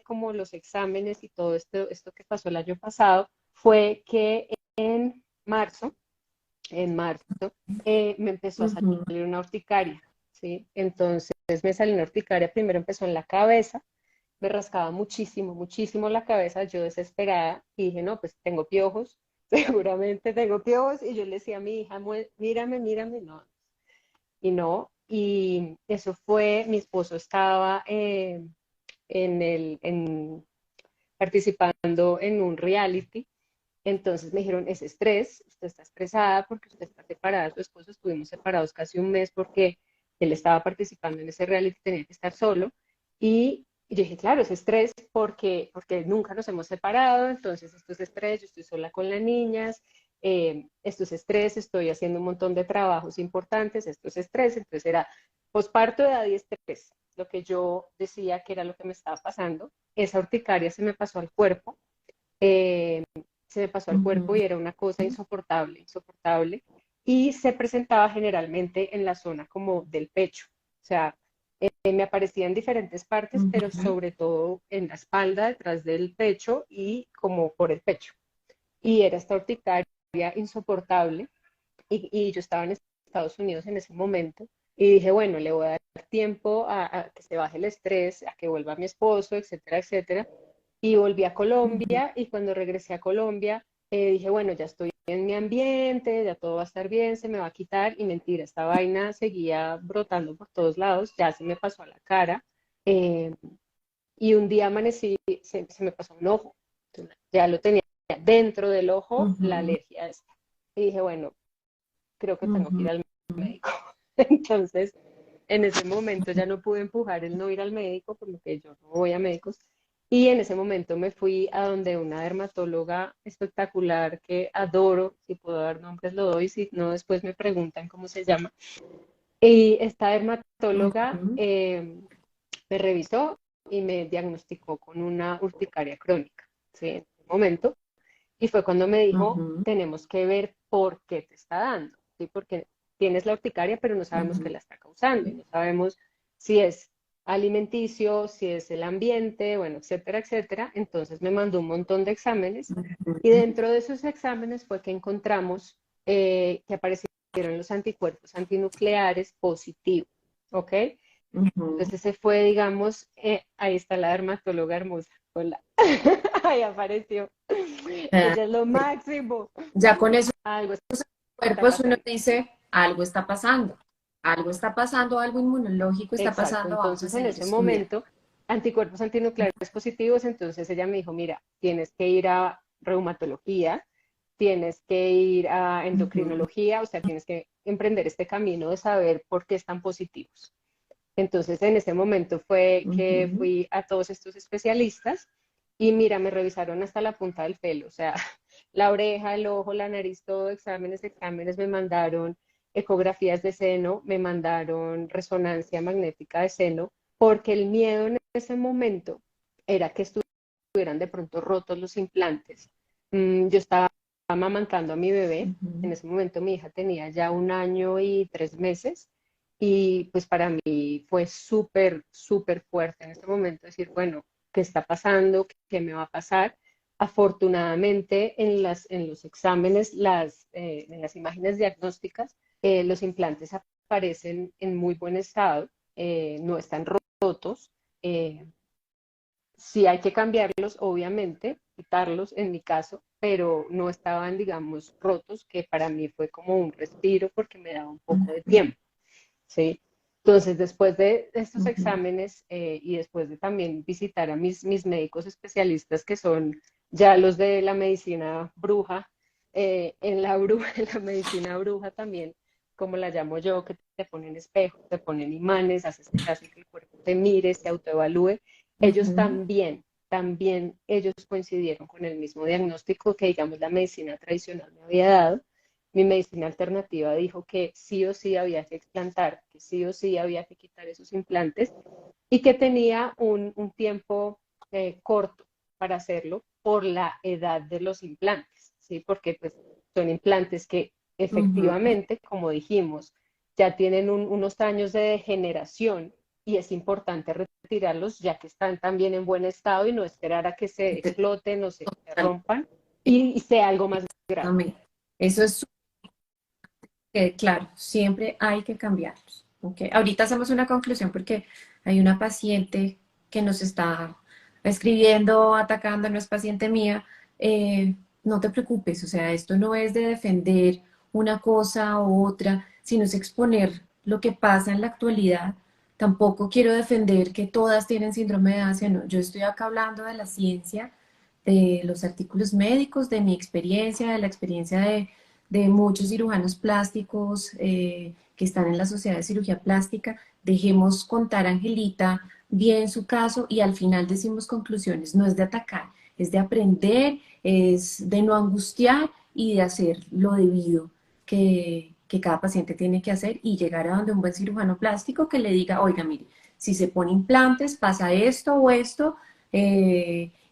como los exámenes y todo esto que pasó el año pasado fue que en marzo, en marzo, me empezó a Ujú. salir una urticaria, ¿sí? Entonces me salió una urticaria, primero empezó en la cabeza, me rascaba muchísimo, muchísimo la cabeza, yo desesperada, y dije, no, pues tengo piojos, seguramente tengo piojos, y yo le decía a mi hija, mírame, mírame, no, y no, y eso fue, mi esposo estaba participando en un reality, entonces me dijeron, es estrés, usted está estresada porque usted está separada, su esposo, estuvimos separados casi un mes porque él estaba participando en ese reality, tenía que estar solo, y yo dije, claro, es estrés porque nunca nos hemos separado, entonces esto es estrés, yo estoy sola con las niñas, esto es estrés, estoy haciendo un montón de trabajos importantes, esto es estrés, entonces era posparto, edad y estrés, lo que yo decía que era lo que me estaba pasando. Esa urticaria se me pasó al cuerpo, eh, se me pasó al cuerpo Ujú. y era una cosa insoportable, insoportable, y se presentaba generalmente en la zona como del pecho, o sea, me aparecía en diferentes partes, pero Ujú. sobre todo en la espalda, detrás del pecho y como por el pecho. Y era esta urticaria insoportable, y yo estaba en Estados Unidos en ese momento, y dije, bueno, le voy a dar tiempo a que se baje el estrés, a que vuelva mi esposo, etcétera, etcétera. Y volví a Ujú. Colombia, y cuando regresé a Colombia, dije, bueno, ya estoy en mi ambiente, ya todo va a estar bien, se me va a quitar, y mentira, esta vaina seguía brotando por todos lados, ya se me pasó a la cara, eh, y un día amanecí, se me pasó un ojo, entonces, ya lo tenía dentro del ojo, la Ujú. alergia esta. Y dije, bueno, creo que tengo que ir Ujú. al médico. Entonces, en ese momento ya no pude empujar el no ir al médico, como que yo no voy a médicos. Y en ese momento me fui a donde una dermatóloga espectacular que adoro, si puedo dar nombres lo doy, si no después me preguntan cómo se llama. Y esta dermatóloga Ujú. me revisó y me diagnosticó con una urticaria crónica, ¿sí? En ese momento. Y fue cuando me dijo, Ujú. tenemos que ver por qué te está dando, ¿sí? Porque tienes la urticaria, pero no sabemos qué Ujú. la está causando, y no sabemos si es alimenticio, si es el ambiente, bueno, etcétera, etcétera. Entonces me mandó un montón de exámenes, y Ujú. dentro de esos exámenes fue que encontramos que aparecieron los anticuerpos antinucleares positivos, ¿ok? Ujú. Entonces ese fue, digamos, ahí está la dermatóloga hermosa, hola, ahí apareció. Ah, Ella es lo sí. máximo. Ya con esos Algo está cuerpos uno pasando. dice, algo está pasando, algo inmunológico está Exacto. pasando, vamos a Entonces, en seguir ese estudiando. momento, anticuerpos antinucleares positivos, entonces ella me dijo, mira, tienes que ir a reumatología, tienes que ir a Ujú. endocrinología, o sea, tienes que emprender este camino de saber por qué están positivos. Entonces, en ese momento fue que Ujú. fui a todos estos especialistas, y mira, me revisaron hasta la punta del pelo, o sea, la oreja, el ojo, la nariz, todo, exámenes, me mandaron ecografías de seno, me mandaron resonancia magnética de seno, porque el miedo en ese momento era que estuvieran de pronto rotos los implantes. Yo estaba amamantando a mi bebé, en Ujú. ese momento mi hija tenía ya 1 año y 3 meses, y pues para mí fue súper, súper fuerte en este momento decir, bueno, ¿qué está pasando? ¿Qué me va a pasar? Afortunadamente en los exámenes, en las imágenes diagnósticas, los implantes aparecen en muy buen estado, no están rotos. eh, sí hay que cambiarlos, obviamente, quitarlos en mi caso, pero no estaban, digamos, rotos, que para mí fue como un respiro porque me daba un poco de tiempo, ¿sí? Entonces, después de estos Ujú. exámenes y después de también visitar a mis médicos especialistas, que son ya los de la medicina bruja, en la bruja, en la medicina bruja también, como la llamo yo, que te ponen espejos, te ponen imanes, hacen que el cuerpo te mire, se autoevalúe, ellos Ujú. también ellos coincidieron con el mismo diagnóstico que, digamos, la medicina tradicional me había dado. Mi medicina alternativa dijo que sí o sí había que explantar, que sí o sí había que quitar esos implantes y que tenía un tiempo corto para hacerlo por la edad de los implantes, ¿sí? Porque pues son implantes que Ujú. efectivamente, como dijimos, ya tienen unos años de degeneración y es importante retirarlos ya que están también en buen estado y no esperar a que se exploten o se rompan y sea algo más grave. Exactamente. Eso es claro, siempre hay que cambiarlos. ¿Ok? Ahorita hacemos una conclusión porque hay una paciente que nos está escribiendo, atacando, no es paciente mía. No te preocupes, o sea, esto no es de defender una cosa u otra, sino es exponer lo que pasa en la actualidad. Tampoco quiero defender que todas tienen síndrome de Asia, no. Yo estoy acá hablando de la ciencia, de los artículos médicos, de mi experiencia, de la experiencia de muchos cirujanos plásticos que están en la Sociedad de Cirugía Plástica. Dejemos contar a Angelita bien su caso y al final decimos conclusiones. No es de atacar, es de aprender, es de no angustiar y de hacer lo debido que cada paciente tiene que hacer y llegar a donde un buen cirujano plástico que le diga, oiga, mire, si se pone implantes pasa esto o esto,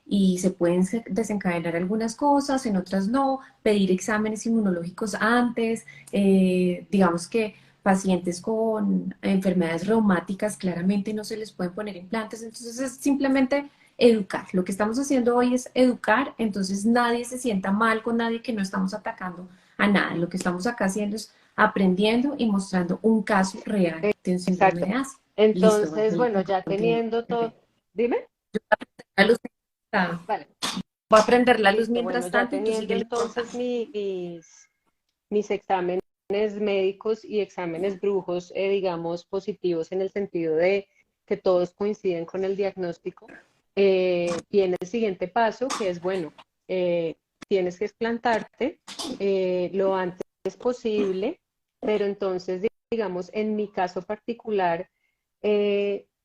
y se pueden desencadenar algunas cosas, en otras no, pedir exámenes inmunológicos antes, digamos que pacientes con enfermedades reumáticas claramente no se les pueden poner implantes, entonces es simplemente educar. Lo que estamos haciendo hoy es educar, entonces nadie se sienta mal con nadie, que no estamos atacando a nada. Lo que estamos acá haciendo es aprendiendo y mostrando un caso real de un síndrome de Exacto. Asper. Listo, Entonces, bueno, Angelita, ya continúa. teniendo todo, dime, La luz está. vale, Voy a prender la luz listo, bueno, mientras ya tanto y tú teniendo sigues entonces contando. mis exámenes médicos y exámenes brujos, digamos, positivos en el sentido de que todos coinciden con el diagnóstico, viene el siguiente paso, que es, bueno, eh, tienes que explantarte lo antes posible, pero entonces, digamos, en mi caso particular,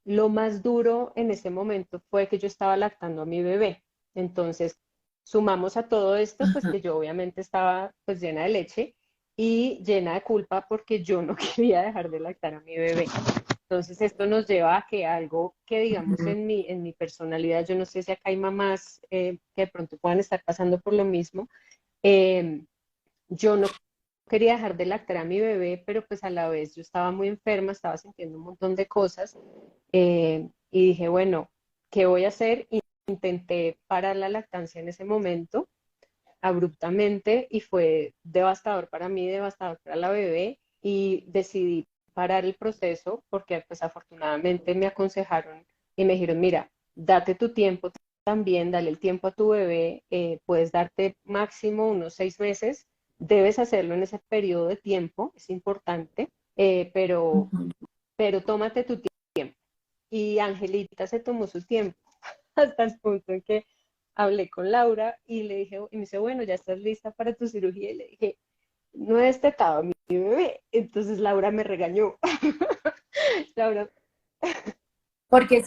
lo más duro en ese momento fue que yo estaba lactando a mi bebé. Entonces, sumamos a todo esto, pues Ajá. que yo obviamente estaba pues llena de leche y llena de culpa porque yo no quería dejar de lactar a mi bebé. Entonces esto nos lleva a que algo que digamos Ujú. en mi personalidad, yo no sé si acá hay mamás que de pronto puedan estar pasando por lo mismo, eh, yo no quería dejar de lactar a mi bebé, pero pues a la vez yo estaba muy enferma, estaba sintiendo un montón de cosas y dije, bueno, ¿qué voy a hacer? Intenté parar la lactancia en ese momento abruptamente y fue devastador para mí, devastador para la bebé y decidí parar el proceso porque pues afortunadamente me aconsejaron y me dijeron, mira, date tu tiempo también, dale el tiempo a tu bebé, puedes darte máximo unos 6 meses, debes hacerlo en ese periodo de tiempo, es importante, Ujú. pero tómate tu tiempo. Y Angelita se tomó su tiempo hasta el punto en que hablé con Laura y le dije, y me dice, bueno, ya estás lista para tu cirugía. Y le dije, no he destetado a mi bebé. Entonces Laura me regañó. Laura, Porque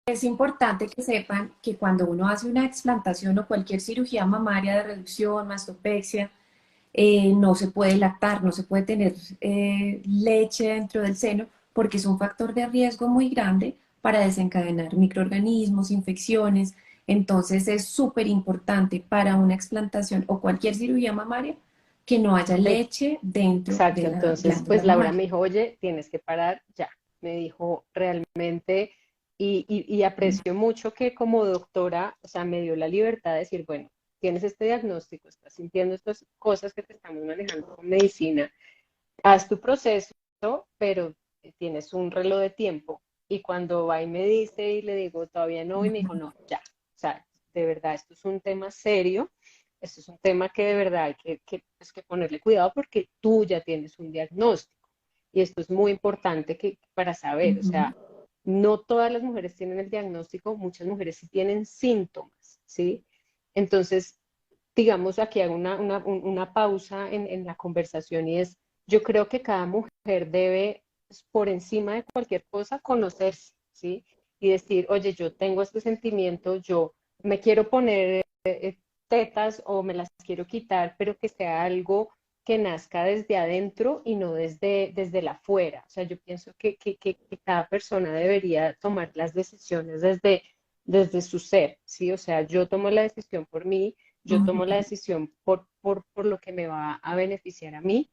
es importante que sepan que cuando uno hace una explantación o cualquier cirugía mamaria de reducción, mastopexia, no se puede lactar, no se puede tener leche dentro del seno, porque es un factor de riesgo muy grande para desencadenar microorganismos, infecciones. Entonces es súper importante para una explantación o cualquier cirugía mamaria que no haya leche dentro de Exacto, la entonces glándula pues Laura mamaria. me dijo, oye, tienes que parar ya. Me dijo realmente, y aprecio mucho que como doctora, o sea, me dio la libertad de decir, bueno, tienes este diagnóstico, estás sintiendo estas cosas que te estamos manejando con medicina, haz tu proceso, pero tienes un reloj de tiempo. Y cuando va y me dice y le digo, todavía no, y me dijo, no, ya. O sea, de verdad, esto es un tema serio, esto es un tema que de verdad hay pues, que ponerle cuidado porque tú ya tienes un diagnóstico. Y esto es muy importante para saber, o Ujú, sea, no todas las mujeres tienen el diagnóstico, muchas mujeres sí tienen síntomas, ¿sí? Entonces, digamos, aquí hago una pausa en la conversación y es, yo creo que cada mujer debe, pues, por encima de cualquier cosa, conocerse, ¿sí? Y decir, oye, yo tengo este sentimiento, yo me quiero poner tetas o me las quiero quitar, pero que sea algo que nazca desde adentro y no desde la afuera. O sea, yo pienso que cada persona debería tomar las decisiones desde su ser, ¿sí? O sea, yo tomo la decisión por mí, yo tomo la ujú. decisión por lo que me va a beneficiar a mí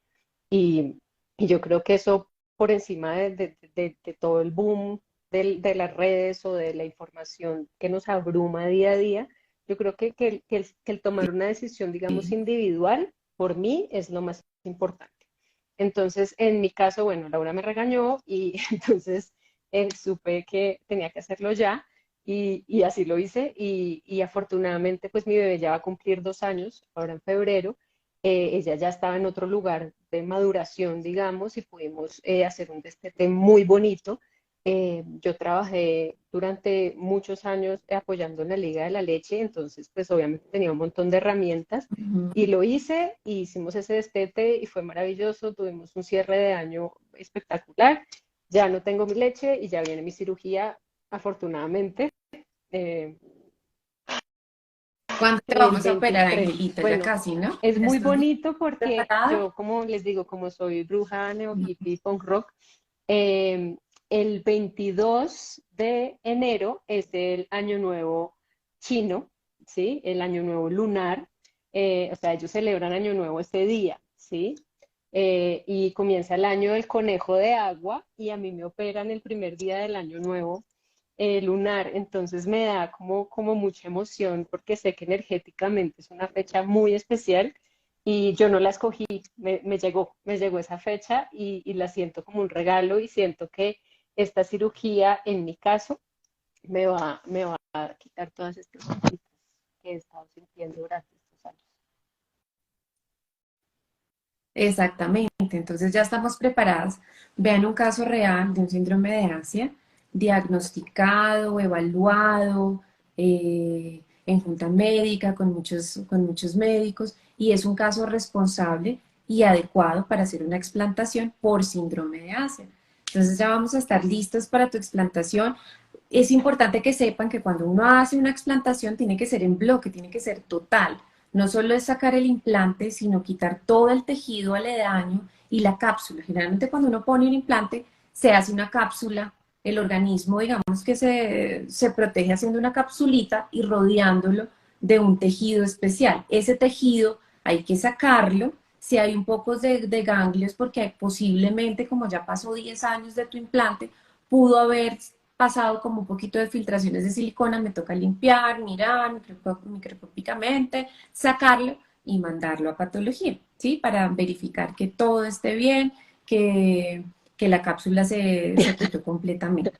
y, y yo creo que eso por encima de todo el boom de las redes o de la información que nos abruma día a día, yo creo que el tomar una decisión, digamos, Sí. individual, por mí es lo más importante. Entonces, en mi caso, bueno, Laura me regañó y entonces supe que tenía que hacerlo ya y así lo hice y afortunadamente pues mi bebé ya va a cumplir 2 años, ahora en febrero. Ella ya estaba en otro lugar de maduración, digamos, y pudimos hacer un destete muy bonito. Yo trabajé durante muchos años apoyando en la Liga de la Leche, entonces pues obviamente tenía un montón de herramientas Ujú. y lo hice, y hicimos ese destete y fue maravilloso, tuvimos un cierre de año espectacular, ya no tengo mi leche y ya viene mi cirugía, afortunadamente, eh, ¿Cuándo te el vamos a operar, 23. Angelita? Ya Bueno, casi, ¿no? es ¿Ya muy estás bonito porque preparada? yo, como les digo, como soy bruja, neo hippie, punk rock, eh, el 22 de enero es el año nuevo chino, ¿sí? El año nuevo lunar, o sea, ellos celebran año nuevo ese día, ¿sí? Y comienza el año del conejo de agua y a mí me operan el primer día del año nuevo lunar, entonces me da como mucha emoción porque sé que energéticamente es una fecha muy especial y yo no la escogí, me llegó esa fecha y la siento como un regalo y siento que esta cirugía, en mi caso, me va a quitar todas estas cositas que he estado sintiendo durante estos años. Exactamente, entonces ya estamos preparadas. Vean un caso real de un síndrome de Asia, diagnosticado, evaluado, en junta médica con muchos médicos, y es un caso responsable y adecuado para hacer una explantación por síndrome de Asia. Entonces ya vamos a estar listos para tu explantación. Es importante que sepan que cuando uno hace una explantación tiene que ser en bloque, tiene que ser total. No solo es sacar el implante, sino quitar todo el tejido aledaño y la cápsula. Generalmente cuando uno pone un implante se hace una cápsula, el organismo digamos que se protege haciendo una capsulita y rodeándolo de un tejido especial. Ese tejido hay que sacarlo. Si hay un poco de ganglios, porque posiblemente, como ya pasó 10 años de tu implante, pudo haber pasado como un poquito de filtraciones de silicona, me toca limpiar, mirar microscópicamente, sacarlo y mandarlo a patología, ¿sí? Para verificar que todo esté bien, que, que la cápsula se secretó completamente.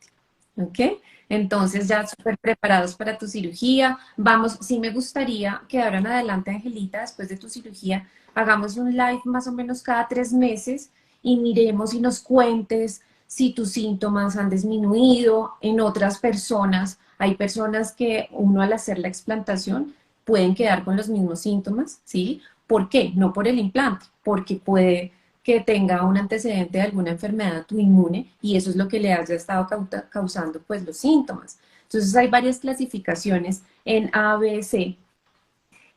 ¿Ok? Entonces ya súper preparados para tu cirugía. Vamos, sí me gustaría que ahora en adelante, Angelita, después de tu cirugía, hagamos un live más o menos cada 3 meses y miremos y nos cuentes si tus síntomas han disminuido en otras personas. Hay personas que uno al hacer la explantación pueden quedar con los mismos síntomas, ¿sí? ¿Por qué? No por el implante, porque puede que tenga un antecedente de alguna enfermedad autoinmune y eso es lo que le haya estado causando pues los síntomas. Entonces hay varias clasificaciones en A, B, C,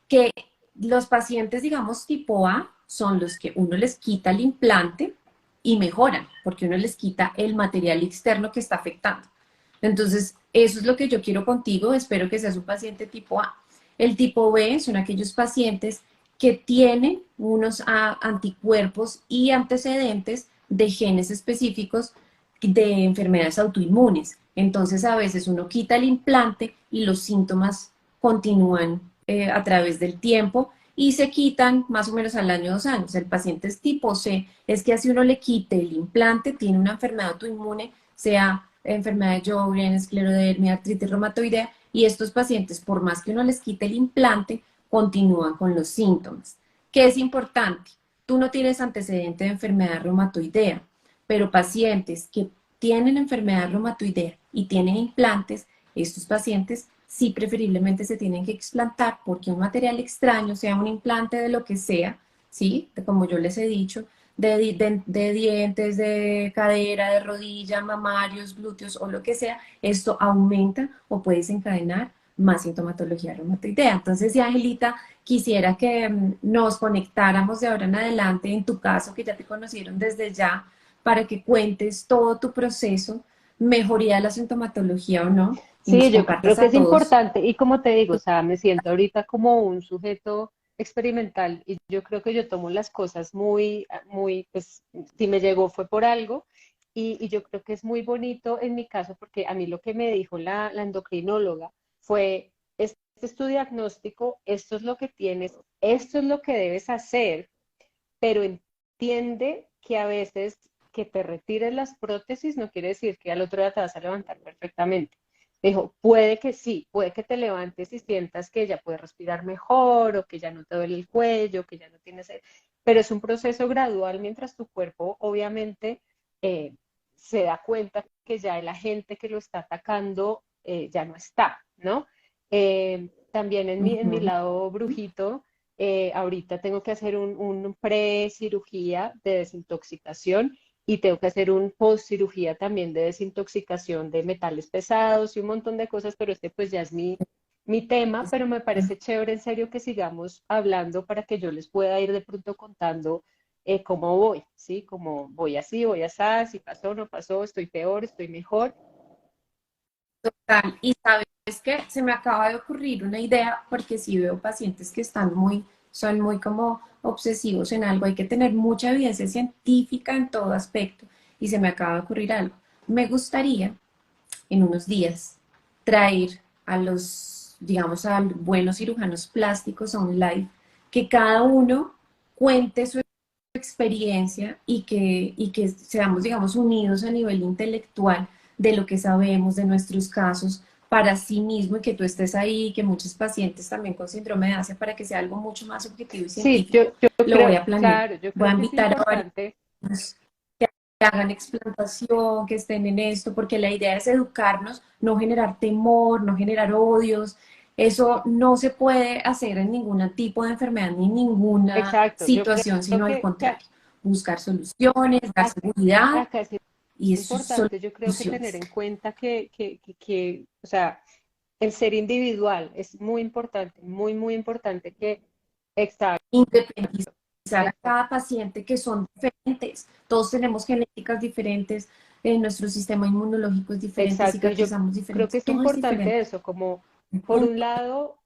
que los pacientes, digamos, tipo A son los que uno les quita el implante y mejoran, porque uno les quita el material externo que está afectando. Entonces, eso es lo que yo quiero contigo, espero que seas un paciente tipo A. El tipo B son aquellos pacientes que tienen unos anticuerpos y antecedentes de genes específicos de enfermedades autoinmunes. Entonces a veces uno quita el implante y los síntomas continúan a través del tiempo y se quitan más o menos al año, 2 años. El paciente es tipo C, es que así uno le quite el implante, tiene una enfermedad autoinmune, sea enfermedad de Sjögren, esclerodermia, artritis reumatoidea, y estos pacientes, por más que uno les quite el implante, continúan con los síntomas. ¿Qué es importante? Tú no tienes antecedente de enfermedad reumatoidea, pero pacientes que tienen enfermedad reumatoidea y tienen implantes, estos pacientes sí preferiblemente se tienen que explantar porque un material extraño, sea un implante de lo que sea, ¿sí? Como yo les he dicho, de dientes, de cadera, de rodilla, mamarios, glúteos o lo que sea, esto aumenta o puede desencadenar más sintomatología reumatoidea. Entonces, si Angelita, quisiera que nos conectáramos de ahora en adelante, en tu caso, que ya te conocieron desde ya, para que cuentes todo tu proceso, mejoría de la sintomatología o no, y nos Sí, yo creo compartas que a es todos. importante y como te digo, o sea, me siento ahorita como un sujeto experimental y yo creo que yo tomo las cosas muy, pues si me llegó fue por algo y yo creo que es muy bonito en mi caso porque a mí lo que me dijo la endocrinóloga fue, este es tu diagnóstico, esto es lo que tienes, esto es lo que debes hacer, pero entiende que a veces que te retires las prótesis no quiere decir que al otro día te vas a levantar perfectamente. Me dijo, puede que sí, puede que te levantes y sientas que ya puedes respirar mejor o que ya no te duele el cuello, que ya no tienes... Pero es un proceso gradual mientras tu cuerpo obviamente eh, se da cuenta que ya el agente que lo está atacando ya no está, ¿no? También en mi Ujú. lado brujito, ahorita tengo que hacer un pre-cirugía de desintoxicación y tengo que hacer un post-cirugía también de desintoxicación de metales pesados y un montón de cosas, pero este pues ya es mi tema, pero me parece chévere en serio que sigamos hablando para que yo les pueda ir de pronto contando cómo voy, ¿sí? Como voy así, voy así, si pasó, no pasó, estoy peor, estoy mejor. Total. Y sabes que se me acaba de ocurrir una idea, porque si veo pacientes que son muy como obsesivos en algo, hay que tener mucha evidencia científica en todo aspecto. Y se me acaba de ocurrir algo. Me gustaría en unos días traer a los, digamos, a buenos cirujanos plásticos a un live, que cada uno cuente su experiencia y que seamos, digamos, unidos a nivel intelectual de lo que sabemos, de nuestros casos, para sí mismo y que tú estés ahí, y que muchos pacientes también con síndrome de Asia, para que sea algo mucho más objetivo y Sí, científico. yo Lo voy creo, a planear. claro, yo Voy a creo que es invitar a varios importante. que hagan explantación, que estén en esto, porque la idea es educarnos, no generar temor, no generar odios. Eso no se puede hacer en ningún tipo de enfermedad ni en ninguna Exacto, yo creo situación, sino al que contrario, buscar soluciones, dar seguridad acá es y eso son importante, yo creo que tener soluciones. en cuenta que, o sea, el ser individual es muy importante, muy importante que, exacto, Independizar a cada paciente que son diferentes. Todos tenemos genéticas diferentes, nuestro sistema inmunológico es diferente, exacto, y yo cicatrizamos creo que diferentes, es todo es importante diferente. eso, como por un lado,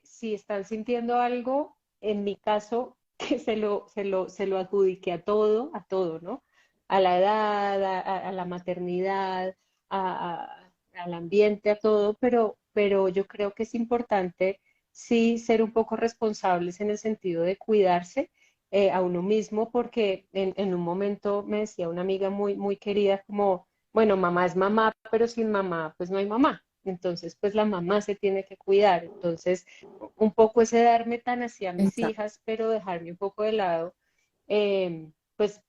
si están sintiendo algo, en mi caso, que se lo adjudique a todo, ¿no? A la edad, a la maternidad, al ambiente, a todo, pero yo creo que es importante sí ser un poco responsables en el sentido de cuidarse a uno mismo, porque en un momento me decía una amiga muy querida como bueno, mamá es mamá, pero sin mamá, pues no hay mamá. Entonces, pues la mamá se tiene que cuidar. Entonces, un poco ese darme tan hacia mis Exacto. hijas, pero dejarme un poco de lado. Pues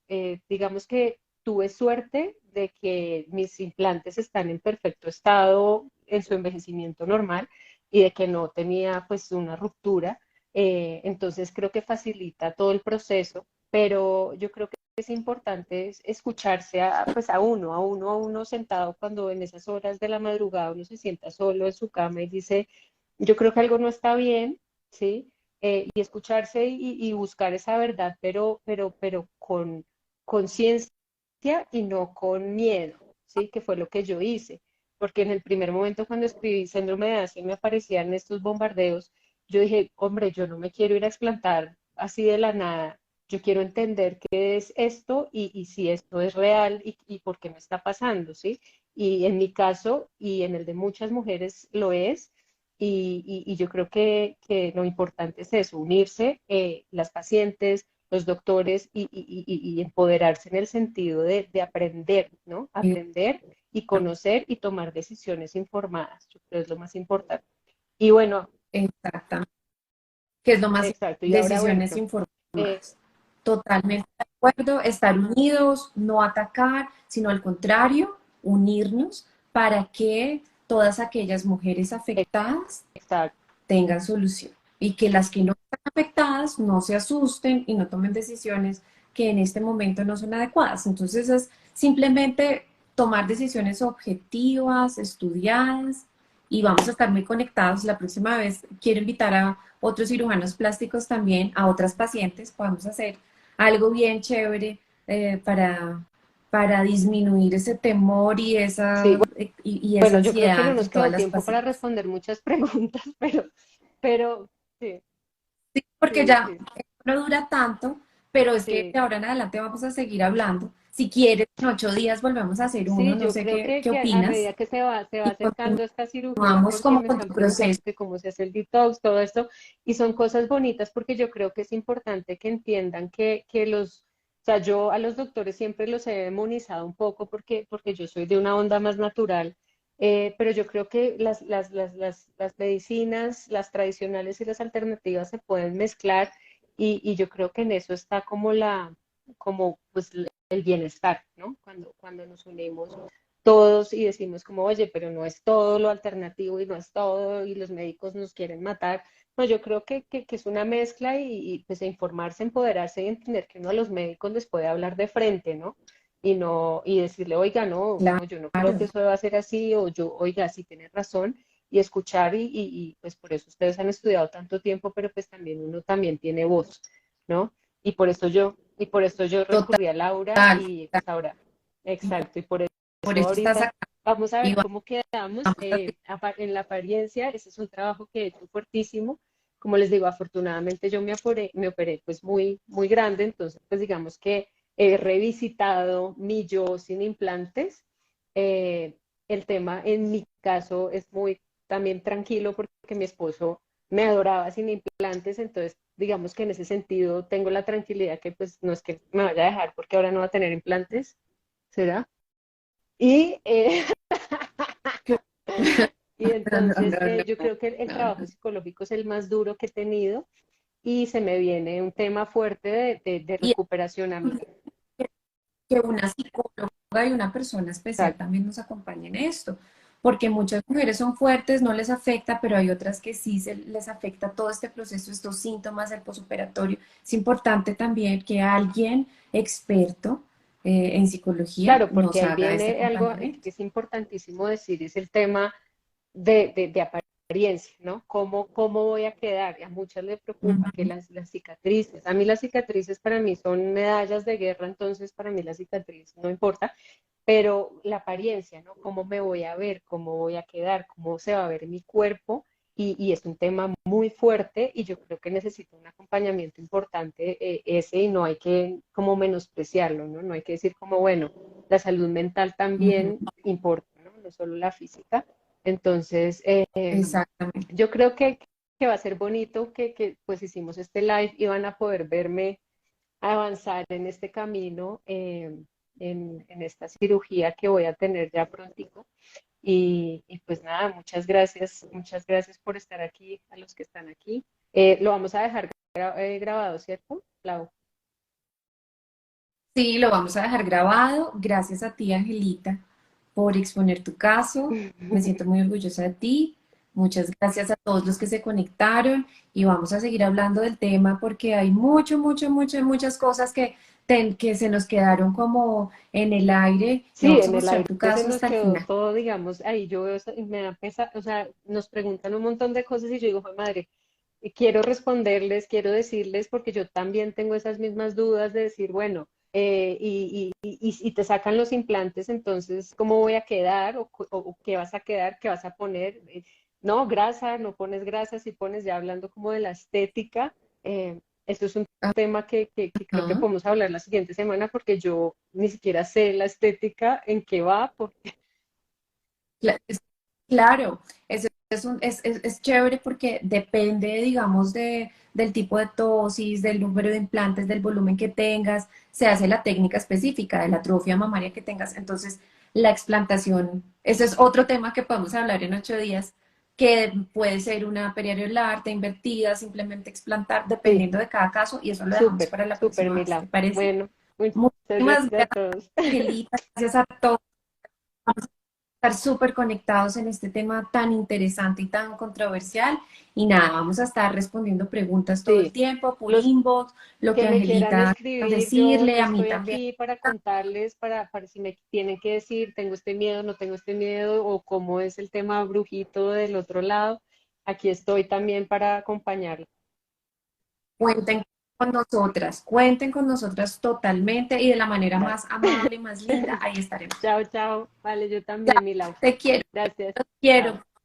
digamos que tuve suerte de que mis implantes están en perfecto estado en su envejecimiento normal y de que no tenía pues una ruptura. Entonces, creo que facilita todo el proceso, pero yo creo que es importante escucharse pues a uno sentado cuando en esas horas de la madrugada uno se sienta solo en su cama y dice, yo creo que algo no está bien, ¿sí? Y escucharse y buscar esa verdad, pero con conciencia y no con miedo, ¿sí? Que fue lo que yo hice, porque en el primer momento cuando escribí síndrome de Aspen me aparecían estos bombardeos, yo dije, hombre, yo no me quiero ir a explantar así de la nada. Yo quiero entender qué es esto y si esto es real y por qué me está pasando, ¿sí? Y en mi caso y en el de muchas mujeres lo es. Y yo creo que lo importante es eso, unirse, las pacientes, los doctores y empoderarse en el sentido de aprender, ¿no? Aprender y conocer y tomar decisiones informadas. Yo creo que es lo más importante. Y bueno, Exactamente, que es lo más, exacto. Y ahora, bueno, decisiones eh, informadas. Totalmente de acuerdo, estar unidos, no atacar, sino al contrario, unirnos para que todas aquellas mujeres afectadas exacto. tengan solución y que las que no están afectadas no se asusten y no tomen decisiones que en este momento no son adecuadas. Entonces es simplemente tomar decisiones objetivas, estudiadas y vamos a estar muy conectados. La próxima vez quiero invitar a otros cirujanos plásticos también, a otras pacientes, podemos hacer algo bien chévere para disminuir ese temor y Sí, y esa bueno, yo creo que no ansiedad nos en todas quedó las tiempo para pacientes. responder muchas preguntas, pero sí, Sí, porque sí, ya sí, no dura tanto, pero es que sí. de ahora en adelante vamos a seguir hablando. Si quieres, en 8 días volvemos a hacer uno, Sí, no yo sé creo qué que a opinas, medida que se va y acercando esta cirugía, continuamos porque como me con están tu proceso. preguntando que cómo se hace el detox, todo esto, y son cosas bonitas porque yo creo que es importante que entiendan o sea, yo a los doctores siempre los he demonizado un poco porque yo soy de una onda más natural, pero yo creo que las medicinas, las tradicionales y las alternativas se pueden mezclar y yo creo que en eso está como pues el bienestar, ¿no? Cuando nos unimos todos y decimos como, oye, pero no es todo lo alternativo y no es todo y los médicos nos quieren matar. No, yo creo que es una mezcla pues informarse, empoderarse y entender que uno a los médicos les puede hablar de frente, ¿no? Y decirle, oiga, no, no, yo no creo que Claro, eso va a ser así, o yo, oiga, sí tienes razón, y escuchar, pues por eso ustedes han estudiado tanto tiempo, pero pues también uno también tiene voz, ¿no? Y por eso yo total, recurrí a Laura total. y pues ahora, exacto, y por Por eso eso estás ahorita acá vamos a y ver vamos cómo quedamos a seguir. en la apariencia. Ese es un trabajo que he hecho fuertísimo. Como les digo, afortunadamente yo me operé pues muy, muy grande, entonces pues digamos que he revisitado mi yo sin implantes. Eh, el tema en mi caso es muy también tranquilo porque mi esposo me adoraba sin implantes, entonces digamos que en ese sentido tengo la tranquilidad que pues no es que me vaya a dejar porque ahora no va a tener implantes, ¿será? Y, y No, no, entonces no, yo creo que el no, no. trabajo psicológico es el más duro que he tenido y se me viene un tema fuerte de Y es recuperación, amiga. que una psicóloga y una persona especial Exacto. también nos acompañe en esto, porque muchas mujeres son fuertes, no les afecta, pero hay otras que sí les afecta todo este proceso, estos síntomas del posoperatorio. Es importante también que alguien experto en psicología Claro, porque nos ahí haga este viene algo acompañamiento. que es importantísimo decir, es el tema de apariencia, ¿no? ¿Cómo voy a quedar? Y a muchas les preocupa que Ujú. las cicatrices, a mí las cicatrices para mí son medallas de guerra, entonces para mí las cicatrices no importa, pero la apariencia, ¿no? ¿Cómo me voy a ver? ¿Cómo voy a quedar? ¿Cómo se va a ver mi cuerpo? Y es un tema muy fuerte y yo creo que necesita un acompañamiento importante ese y no hay que como menospreciarlo, ¿no? No hay que decir como, bueno, la salud mental Ujú. también importa, ¿no? No solo la física. Entonces, Exactamente. yo creo que va a ser bonito que pues hicimos este live y van a poder verme avanzar en este camino, en esta cirugía que voy a tener ya prontico. Y pues nada, muchas gracias por estar aquí, a los que están aquí. Lo vamos a dejar grabado, ¿cierto, Clau? Sí, lo vamos a dejar grabado. Gracias a ti, Angelita, por exponer tu caso. Me siento muy orgullosa de ti. Muchas gracias a todos los que se conectaron y vamos a seguir hablando del tema porque hay muchas cosas que se nos quedaron como en el aire y Sí, vamos a en el mostrar aire tu se caso nos hasta el quedó final. todo, digamos, ahí yo veo, y me da pesar, o sea, nos preguntan un montón de cosas y yo digo, "Jue madre, y quiero responderles, quiero decirles, porque yo también tengo esas mismas dudas de decir, bueno, y te sacan los implantes, entonces, ¿cómo voy a quedar? ¿O qué vas a quedar? ¿Qué vas a poner? No, grasa, no pones grasa, si pones ya hablando como de la estética. Esto es un Ah, tema que creo que ah, podemos hablar la siguiente semana porque yo ni siquiera sé la estética en qué va. claro, es chévere porque depende, digamos, del tipo de tosis, del número de implantes, del volumen que tengas, se hace la técnica específica de la atrofia mamaria que tengas. Entonces, la explantación, ese es otro tema que podemos hablar en 8 días, que puede ser una periareolar, invertida, simplemente explantar, Sí, dependiendo de cada caso, y eso lo dejamos súper, para la súper, próxima vez, ¿te Mila. parece? Bueno, muchas Muchísimas gracias a gracias, todos. Angelita, gracias a todos. Estar súper conectados en este tema tan interesante y tan controversial. Y nada, vamos a estar respondiendo preguntas todo el Sí, tiempo por los inbox, lo que que me quieran Angelita escribir, yo decirle, a mí estoy también. aquí para contarles, para si me tienen que decir, tengo este miedo, no tengo este miedo, o cómo es el tema brujito del otro lado. Aquí estoy también para acompañarlos. Cuenten con nosotras totalmente y de la manera Vale. más amable, más linda, ahí estaremos. Chao, chao. Vale, yo también, Milau. Te quiero, Gracias. te quiero. Chao.